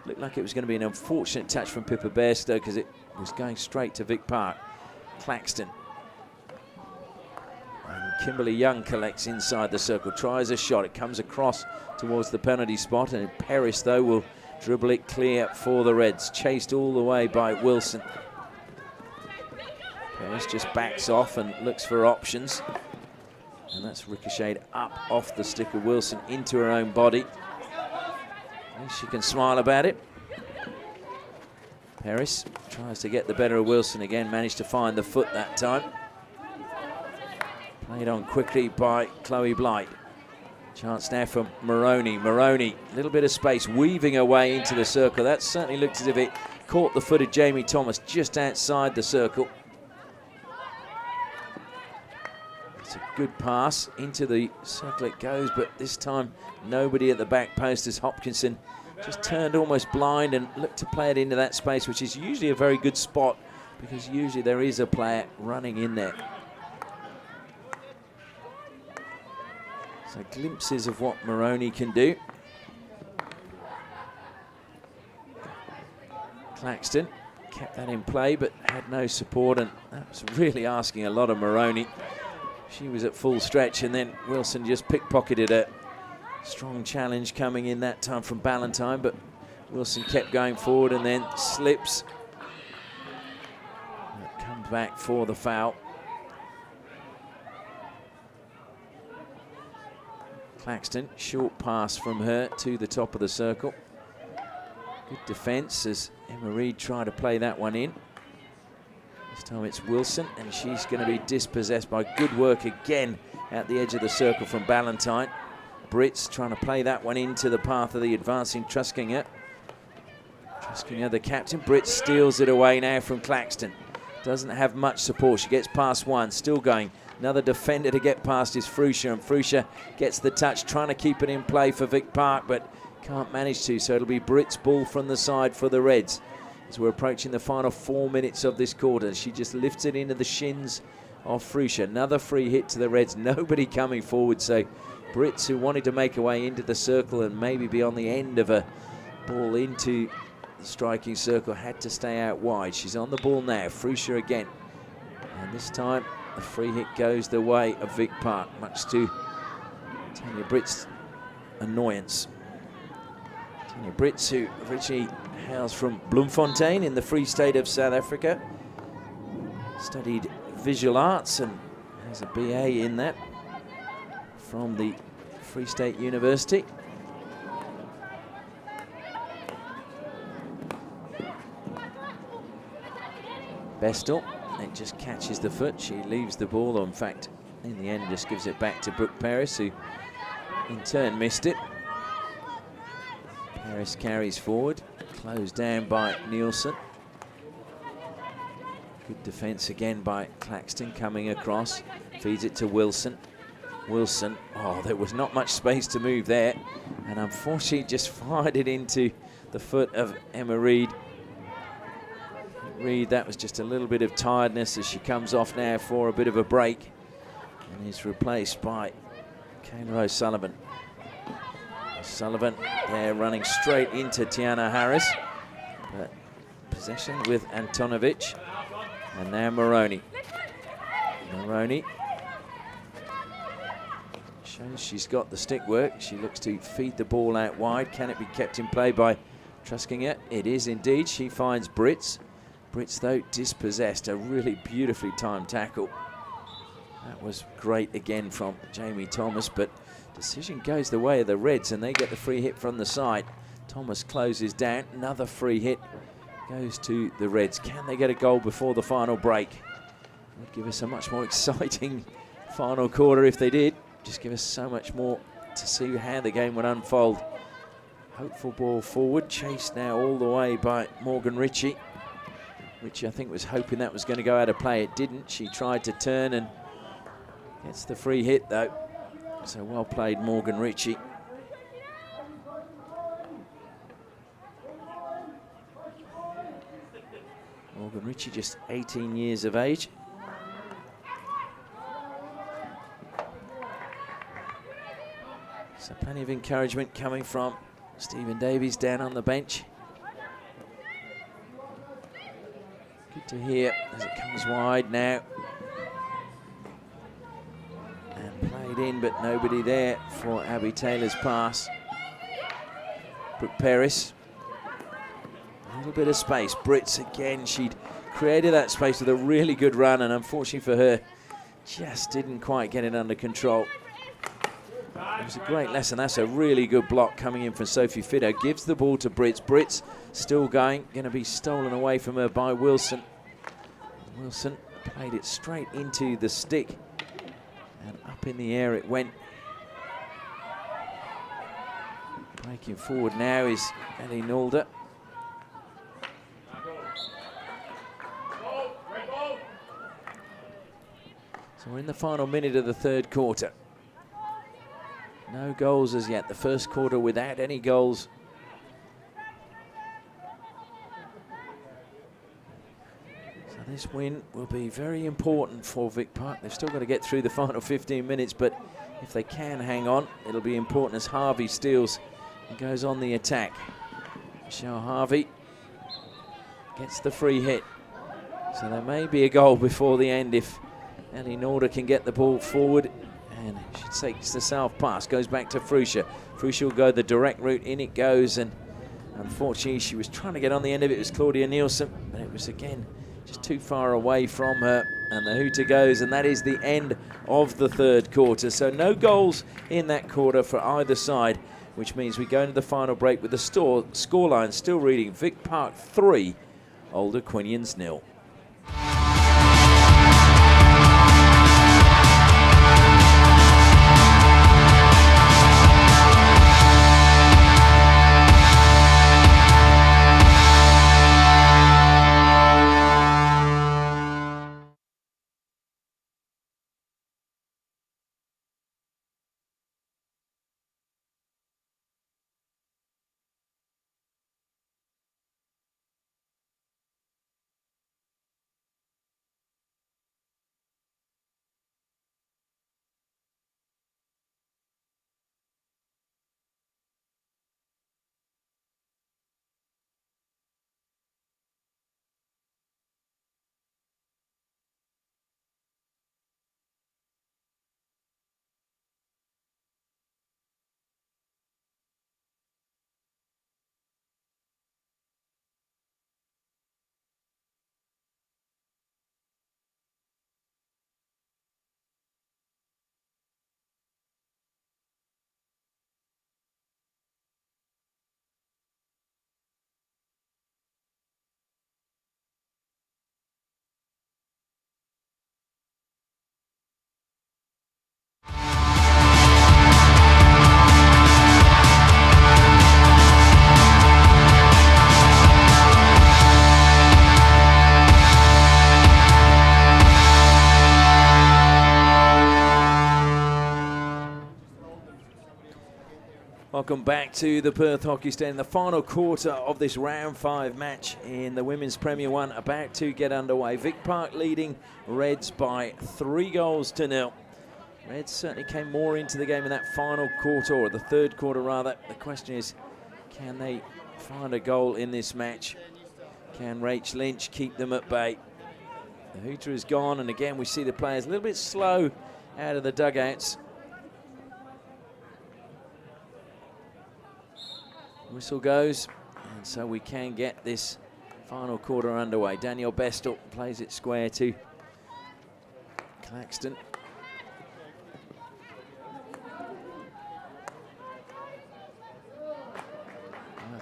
Speaker 1: looked like it was going to be an unfortunate touch from Pippa Bairstow because it was going straight to Vic Park. Claxton. And Kimberly Young collects inside the circle, tries a shot. It comes across towards the penalty spot, and Paris, though, will dribble it clear for the Reds. Chased all the way by Wilson. Paris just backs off and looks for options. And that's ricocheted up off the stick of Wilson into her own body. And she can smile about it. Paris tries to get the better of Wilson again, managed to find the foot that time. Played on quickly by Chloe Blight. Chance now for Moroney. Moroney, a little bit of space, weaving her way into the circle. That certainly looked as if it caught the foot of Jamie Thomas just outside the circle. It's a good pass into the circle it goes, but this time nobody at the back post as Hopkinson just turned almost blind and looked to play it into that space, which is usually a very good spot because usually there is a player running in there. So glimpses of what Moroney can do. Claxton kept that in play but had no support, and that was really asking a lot of Moroney. She was at full stretch, and then Wilson just pickpocketed her. Strong challenge coming in that time from Ballantyne, but Wilson kept going forward and then slips. It comes back for the foul. Claxton, short pass from her to the top of the circle. Good defense as Emma Reid tried to play that one in. This time it's Wilson, and she's going to be dispossessed by good work again at the edge of the circle from Ballantyne. Brits trying to play that one into the path of the advancing Truskinger. Truskinger, the captain. Brits steals it away now from Claxton. Doesn't have much support. She gets past one, still going. Another defender to get past is Fruscia, and Fruscia gets the touch, trying to keep it in play for Vic Park, but can't manage to, so it'll be Brits' ball from the side for the Reds. As we're approaching the final 4 minutes of this quarter, she just lifts it into the shins of Fruscia. Another free hit to the Reds, nobody coming forward, so Brits, who wanted to make her way into the circle and maybe be on the end of a ball into the striking circle, had to stay out wide. She's on the ball now, Fruscia again, and this time the free hit goes the way of Vic Park, much to Tanya Britt's annoyance. Tanya Britt, who originally hails from Bloemfontein in the Free State of South Africa, studied visual arts and has a BA in that from the Free State University. Bestel, it just catches the foot. She leaves the ball, or in fact, in the end, just gives it back to Brooke Paris, who in turn missed it. Paris carries forward, closed down by Nielsen. Good defense again by Claxton, coming across, feeds it to Wilson. Wilson, oh, there was not much space to move there, and unfortunately just fired it into the foot of Emma Reid. Reid, that was just a little bit of tiredness as she comes off now for a bit of a break and is replaced by Kayla O'Sullivan. O'Sullivan there running straight into Tiana Harris, but possession with Antonovic, and now Moroney. Moroney shows she's got the stick work. She looks to feed the ball out wide. Can it be kept in play by Truskinger? It is indeed. She finds Brits. Brits, though, dispossessed. A really beautifully timed tackle. That was great again from Jamie Thomas, but decision goes the way of the Reds, and they get the free hit from the side. Thomas closes down. Another free hit goes to the Reds. Can they get a goal before the final break? Would give us a much more exciting final quarter if they did. Just give us so much more to see how the game would unfold. Hopeful ball forward, chased now all the way by Morgan Ritchie. Ritchie, I think, was hoping that was going to go out of play. It didn't. She tried to turn and gets the free hit, though. So well played, Morgan Ritchie. Morgan Ritchie, just 18 years of age. So plenty of encouragement coming from Stephen Davies down on the bench. Good to hear as it comes wide now. And played in, but nobody there for Abby Taylor's pass. Brooke Paris. A little bit of space. Brits again, she'd created that space with a really good run, and unfortunately for her, just didn't quite get it under control. It was a great lesson. That's a really good block coming in from Sophie Fido. Gives the ball to Brits. Brits still going. Going to be stolen away from her by Wilson. Wilson played it straight into the stick. And up in the air it went. Breaking forward now is Ellie Nalder. So we're in the final minute of the third quarter. No goals as yet. The first quarter without any goals. So this win will be very important for Vic Park. They've still got to get through the final 15 minutes, but if they can hang on, it'll be important as Harvey steals and goes on the attack. Michelle Harvey gets the free hit. So there may be a goal before the end if Ellie Nalder can get the ball forward. And she takes the south pass, goes back to Fruscia. Fruscia will go the direct route, in it goes, and unfortunately she was trying to get on the end of it. It was Claudia Nielsen, but it was again just too far away from her. And the hooter goes, and that is the end of the third quarter. So no goals in that quarter for either side, which means we go into the final break with the scoreline still reading Vic Park 3, Old Aquinians 0. Welcome back to the Perth Hockey Stadium. The final quarter of this round 5 match in the Women's Premier 1 about to get underway. Vic Park leading Reds by 3 goals to 0. Reds certainly came more into the game in that final quarter, or the third quarter rather. The question is, can they find a goal in this match? Can Rach Lynch keep them at bay? The hooter is gone, and again we see the players a little bit slow out of the dugouts. Whistle goes, and so we can get this final quarter underway. Danielle Bestel plays it square to Claxton.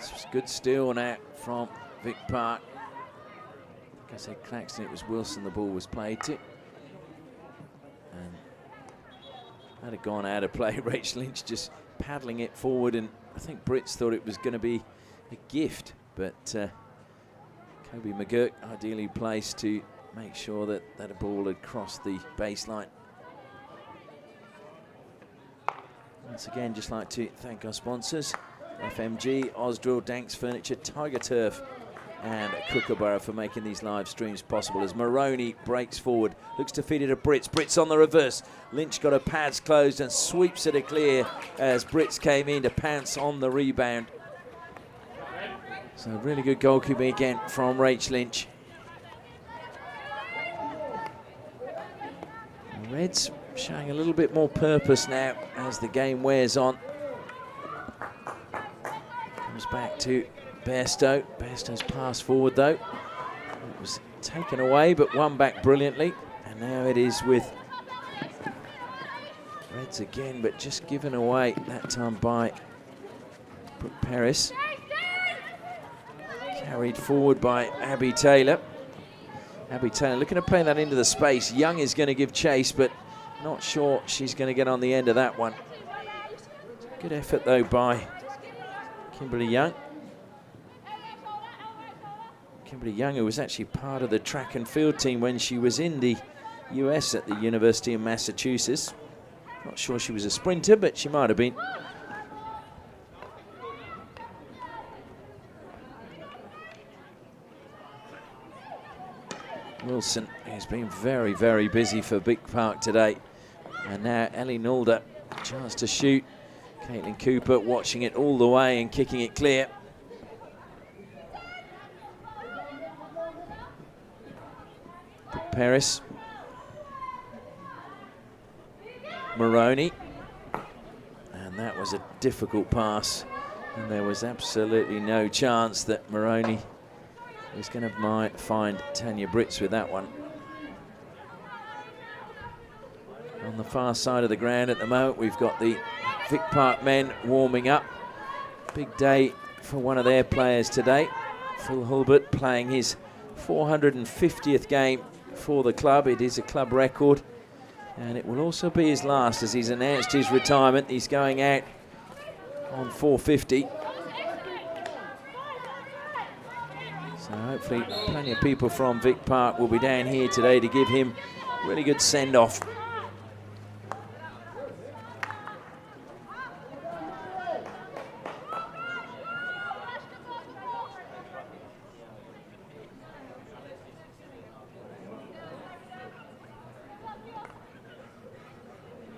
Speaker 1: This was good steal now from Vic Park. Like I said, Claxton, it was Wilson the ball was played to. And had it gone out of play, Rachel Lynch just paddling it forward, and I think Brits thought it was going to be a gift, but Kobe McGurk ideally placed to make sure that that ball had crossed the baseline. Once again, just like to thank our sponsors, FMG, Osdrill, Danks Furniture, Tiger Turf, and Kookaburra for making these live streams possible. As Maroney breaks forward, looks to feed it to Brits. Brits on the reverse. Lynch got her pads closed and sweeps it clear as Brits came in to pounce on the rebound. So really good goalkeeping again from Rach Lynch. The Reds showing a little bit more purpose now as the game wears on. Comes back to Bairstow. Bairstow's pass forward though. It was taken away but won back brilliantly. And now it is with Reds again, but just given away that time by Brooke Paris. Carried forward by Abby Taylor. Abby Taylor looking to play that into the space. Young is going to give chase, but not sure she's going to get on the end of that one. Good effort though by Kimberly Young. Kimberly Young, who was actually part of the track and field team when she was in the US at the University of Massachusetts. Not sure she was a sprinter, but she might have been. Wilson has been very, very busy for Vic Park today. And now Ellie Nulder, chance to shoot. Caitlin Cooper watching it all the way and kicking it clear. Paris. Maroney. And that was a difficult pass. And there was absolutely no chance that Maroney was going to find Tanya Brits with that one. On the far side of the ground at the moment, we've got the Vic Park men warming up. Big day for one of their players today. Phil Hulbert playing his 450th game for the club. It is a club record, and it will also be his last as he's announced his retirement. He's going out on 450. So hopefully plenty of people from Vic Park will be down here today to give him a really good send-off.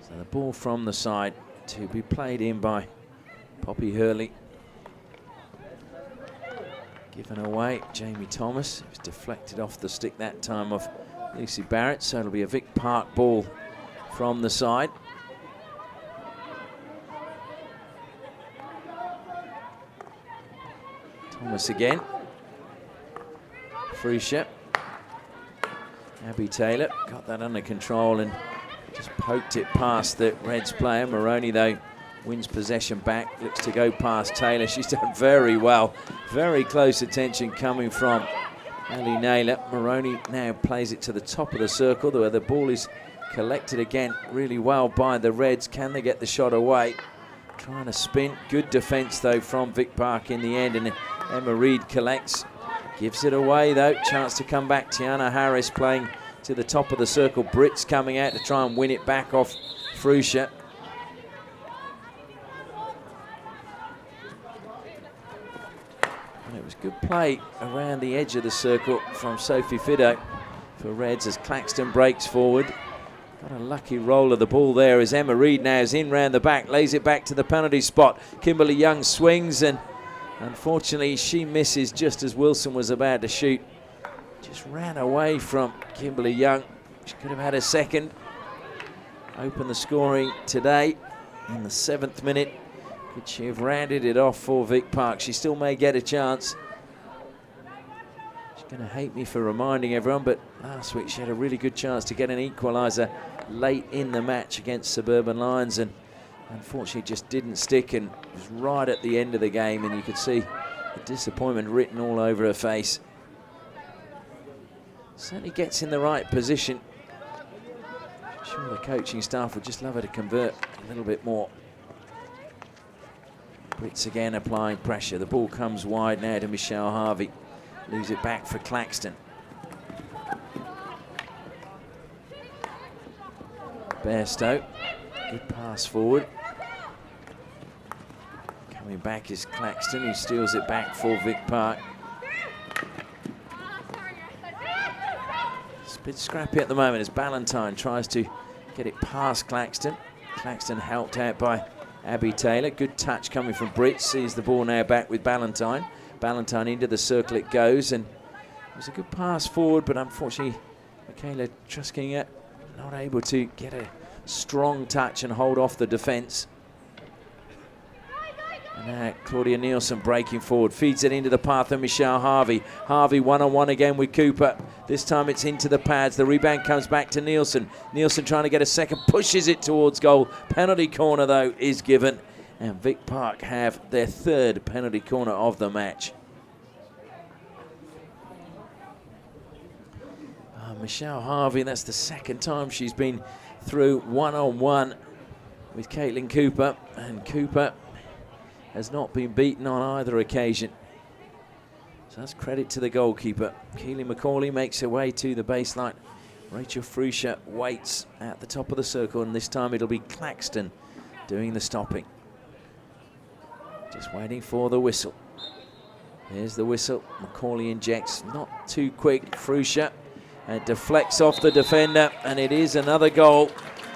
Speaker 1: So the ball from the side to be played in by Poppy Hurley. Given away, Jamie Thomas. It was deflected off the stick that time of Lucy Barrett, so it'll be a Vic Park ball from the side. Thomas again. Fruscia. Abby Taylor got that under control and just poked it past the Reds player. Maroney, though, wins possession back, looks to go past Taylor. She's done very well. Very close attention coming from Ali Naylor. Maroney now plays it to the top of the circle, where the ball is collected again really well by the Reds. Can they get the shot away? Trying to spin. Good defence, though, from Vic Park in the end, and Emma Reid collects. Gives it away, though. Chance to come back. Tiana Harris playing to the top of the circle. Brits coming out to try and win it back off Fruscia. And it was good play around the edge of the circle from Sophie Fido for Reds as Claxton breaks forward. Got a lucky roll of the ball there as Emma Reid now is in round the back, lays it back to the penalty spot. Kimberly Young swings, and unfortunately she misses just as Wilson was about to shoot. Just ran away from Kimberly Young. She could have had a second. Open the scoring today in the 7th minute. Could she have rounded it off for Vic Park? She still may get a chance. She's going to hate me for reminding everyone, but last week she had a really good chance to get an equaliser late in the match against Suburban Lions, and unfortunately just didn't stick, and was right at the end of the game, and you could see The disappointment written all over her face. Certainly gets in the right position. I'm sure the coaching staff would just love her to convert a little bit more. Brits again applying pressure. The ball comes wide now to Michelle Harvey. Leaves it back for Claxton. Bairstow, good pass forward. Coming back is Claxton, who steals it back for Vic Park. It's a bit scrappy at the moment as Ballantyne tries to get it past Claxton. Claxton helped out by Abby Taylor. Good touch coming from Britt. Sees the ball now back with Ballantyne. Ballantyne into the circle it goes, and it was a good pass forward, but unfortunately Michaela Truskinger not able to get a strong touch and hold off the defence. And now Claudia Nielsen breaking forward, feeds it into the path of Michelle Harvey. Harvey one-on-one again with Cooper. This time it's into the pads. The rebound comes back to Nielsen. Nielsen trying to get a second, pushes it towards goal. Penalty corner though is given, and Vic Park have their third penalty corner of the match. Michelle Harvey, that's the second time she's been through one-on-one with Caitlin Cooper, and Cooper has not been beaten on either occasion. So that's credit to the goalkeeper. Keely McCauley makes her way to the baseline. Rachel Fruscia waits at the top of the circle, and this time it'll be Claxton doing the stopping. Just waiting for the whistle. There's the whistle. McCauley injects, not too quick. Fruscia. And it deflects off the defender, and it is another goal.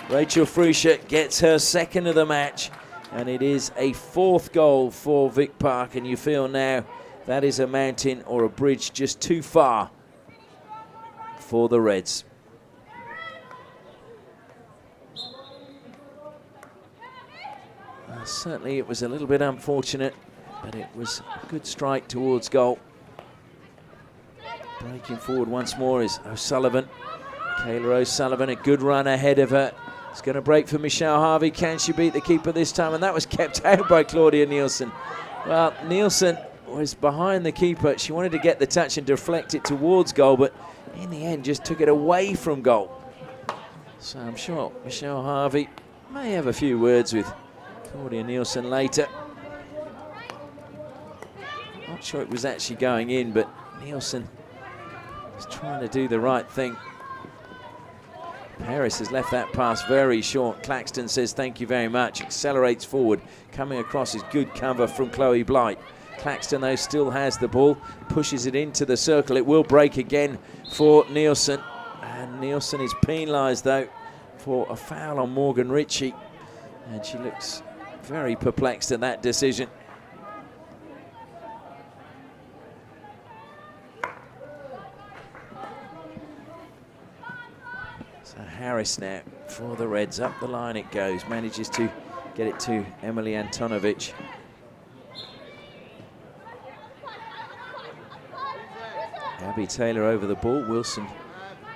Speaker 1: Rachel Fruscia gets her second of the match, and it is a fourth goal for Vic Park, and you feel now that is a mountain or a bridge just too far for the Reds. Certainly it was a little bit unfortunate, but it was a good strike towards goal. Breaking forward once more is O'Sullivan. Kayla O'Sullivan, a good run ahead of her. It's going to break for Michelle Harvey. Can she beat the keeper this time? And that was kept out by Claudia Nielsen. Well, Nielsen was behind the keeper. She wanted to get the touch and deflect it towards goal, but in the end just took it away from goal. So I'm sure Michelle Harvey may have a few words with Claudia Nielsen later. Not sure it was actually going in, but Nielsen is trying to do the right thing. Harris has left that pass very short. Claxton says thank you very much, accelerates forward. Coming across is good cover from Chloe Blight. Claxton though still has the ball, pushes it into the circle. It will break again for Nielsen. And Nielsen is penalised though for a foul on Morgan Ritchie. And she looks very perplexed at that decision. Harris now for the Reds. Up the line it goes. Manages to get it to Emily Antonovic. Abby Taylor over the ball. Wilson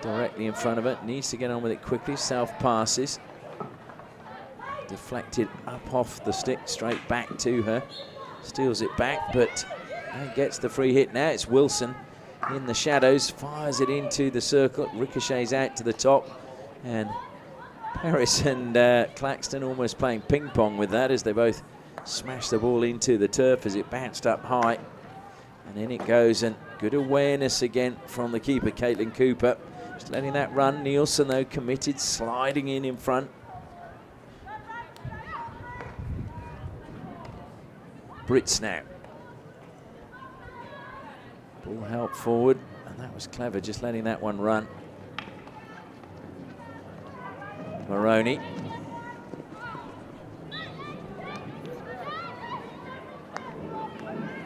Speaker 1: directly in front of it. Needs to get on with it quickly. South passes. Deflected up off the stick. Straight back to her. Steals it back, but gets the free hit now. It's Wilson in the shadows. Fires it into the circle. Ricochets out to the top. And Harris and Claxton almost playing ping pong with that as they both smash the ball into the turf as it bounced up high. And in it goes, and good awareness again from the keeper, Caitlin Cooper. Just letting that run. Nielsen though committed, sliding in front. Brits now. Ball help forward, and that was clever, just letting that one run. Maroney.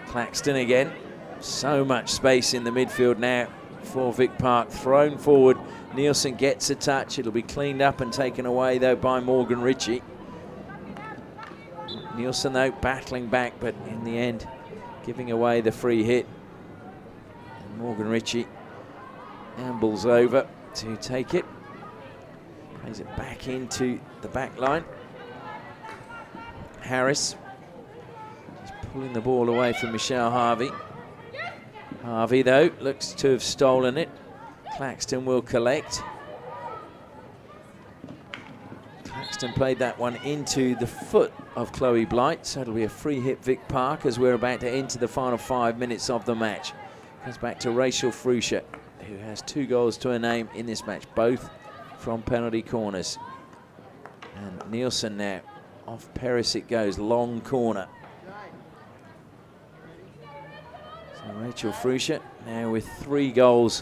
Speaker 1: Claxton again. So much space in the midfield now for Vic Park. Thrown forward. Nielsen gets a touch. It'll be cleaned up and taken away though by Morgan Ritchie. Nielsen though battling back, but in the end giving away the free hit. And Morgan Ritchie ambles over to take it. Plays it back into the back line. Harris is Pulling the ball away from Michelle Harvey. Harvey, though, looks to have stolen it. Claxton will collect. Claxton played that one into the foot of Chloe Blight, so it'll be a free hit Vic Park as we're about to enter the final 5 minutes of the match. Comes back to Rachel Fruscher, who has 2 goals to her name in this match, both from penalty corners. And Nielsen now, off Peris it goes, long corner. So Rachel Fruscher now with 3 goals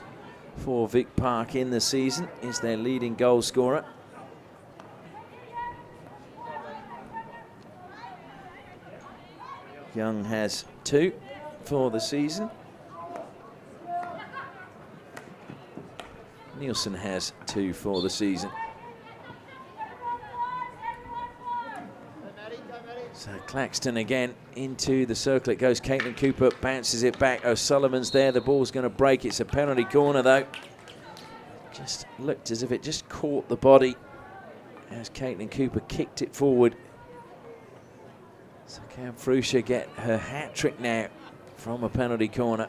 Speaker 1: for Vic Park in the season, is their leading goal scorer. Young has 2 for the season. Nielsen has 2 for the season. So Claxton again into the circle. It goes. Caitlin Cooper bounces it back. O'Sullivan's there. The ball's going to break. It's a penalty corner, though. Just looked as if it just caught the body as Caitlin Cooper kicked it forward. So can Fruscher get her hat-trick now from a penalty corner?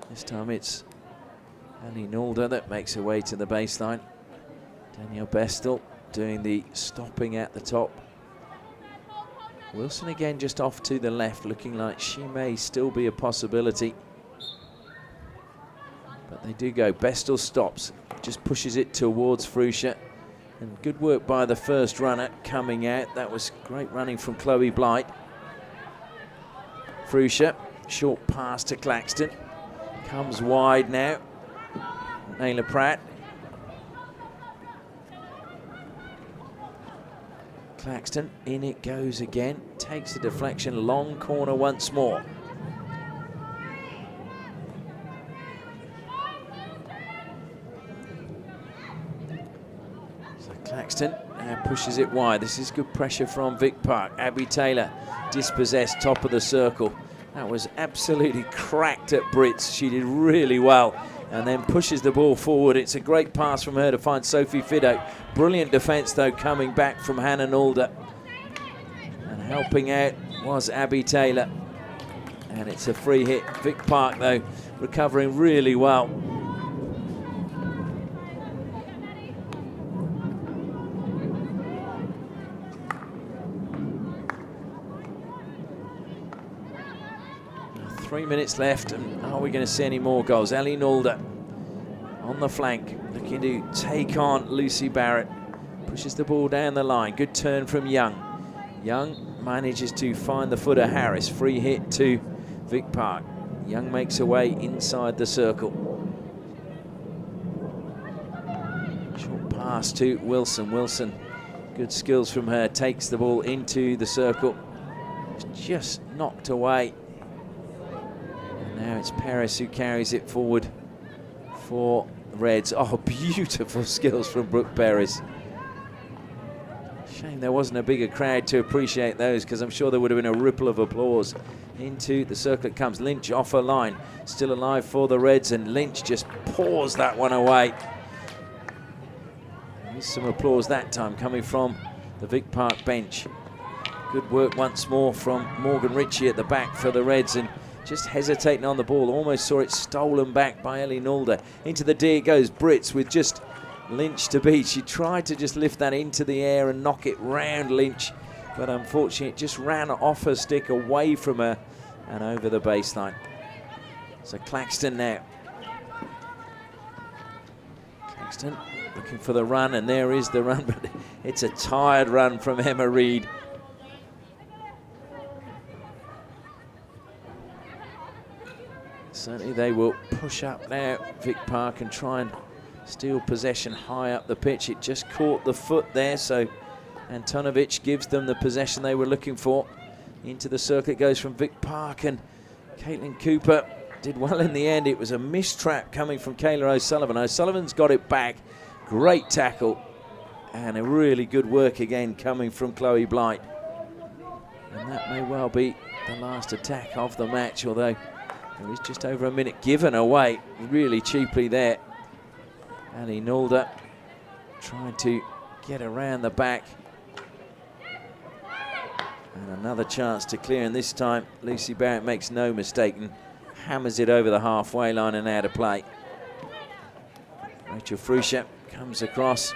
Speaker 1: This time it's Annie Nalder that makes her way to the baseline. Danielle Bestel doing the stopping at the top. Wilson again just off to the left, looking like she may still be a possibility. But they do go. Bestel stops, just pushes it towards Fruscher. And good work by the first runner coming out. That was great running from Chloe Blight. Fruscher, short pass to Claxton. Comes wide now. Naylor Pratt. Claxton, in it goes again. Takes a deflection, long corner once more. So Claxton pushes it wide. This is good pressure from Vic Park. Abby Taylor dispossessed, top of the circle. That was absolutely cracked at Brits. She did really well. And then pushes the ball forward. It's a great pass from her to find Sophie Fido. Brilliant defence, though, coming back from Hannah Nalder. And helping out was Abby Taylor. And it's a free hit. Vic Park, though, recovering really well. Three minutes left, and are we going to see any more goals? Ellie Nalder on the flank, looking to take on Lucy Barrett. Pushes the ball down the line. Good turn from Young. Young manages to find the footer Harris. Free hit to Vic Park. Young makes her way inside the circle. Short pass to Wilson. Wilson, good skills from her. Takes the ball into the circle. Just knocked away. Now it's Paris who carries it forward for the Reds. Oh, beautiful skills from Brooke Paris. Shame there wasn't a bigger crowd to appreciate those, because I'm sure there would have been a ripple of applause. Into the circle it comes. Lynch off her line. Still alive for the Reds, and Lynch just pours that one away. There's some applause that time coming from the Vic Park bench. Good work once more from Morgan Ritchie at the back for the Reds, and just hesitating on the ball. Almost saw it stolen back by Ellie Nalder. Into the D it goes. Brits with just Lynch to beat. She tried to just lift that into the air and knock it round Lynch, but unfortunately it just ran off her stick, away from her and over the baseline. So Claxton now. Claxton looking for the run, and there is the run, but it's a tired run from Emma Reid. Certainly they will push up now, Vic Park, and try and steal possession high up the pitch. It just caught the foot there, so Antonovic gives them the possession they were looking for. Into the circle it goes from Vic Park, and Caitlin Cooper did well in the end. It was a mistrap coming from Kayla O'Sullivan. O'Sullivan's got it back. Great tackle, and a really good work again coming from Chloe Blight. And that may well be the last attack of the match, although there is just over a minute given away really cheaply there. Annie Nalder trying to get around the back. And another chance to clear, and this time Lucy Barrett makes no mistake and hammers it over the halfway line and out of play. Rachel Fruscia comes across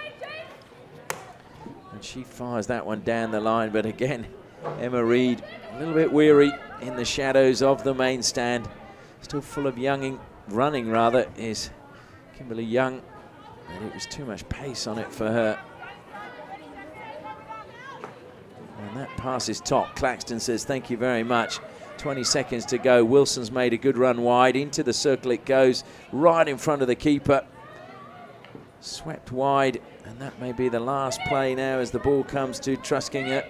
Speaker 1: and she fires that one down the line, but again Emma Reid a little bit weary in the shadows of the main stand. Still full of running rather is Kimberly Young, and it was too much pace on it for her. And that pass is top. Claxton says thank you very much. 20 seconds to go. Wilson's made a good run wide. Into the circle it goes, right in front of the keeper. Swept wide, and that may be the last play now as the ball comes to Truskinger.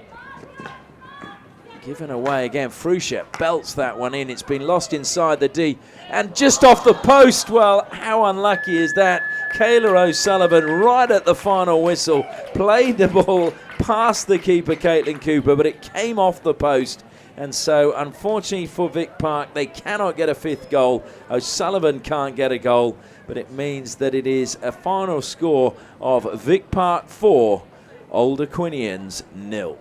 Speaker 1: Given away again. Fruscia belts that one in. It's been lost inside the D and just off the post. Well, how unlucky is that? Kayla O'Sullivan, right at the final whistle, played the ball past the keeper, Caitlin Cooper, but it came off the post. And so, unfortunately for Vic Park, they cannot get a fifth goal. O'Sullivan can't get a goal, but it means that it is a final score of Vic Park 4, Old Aquinians 0.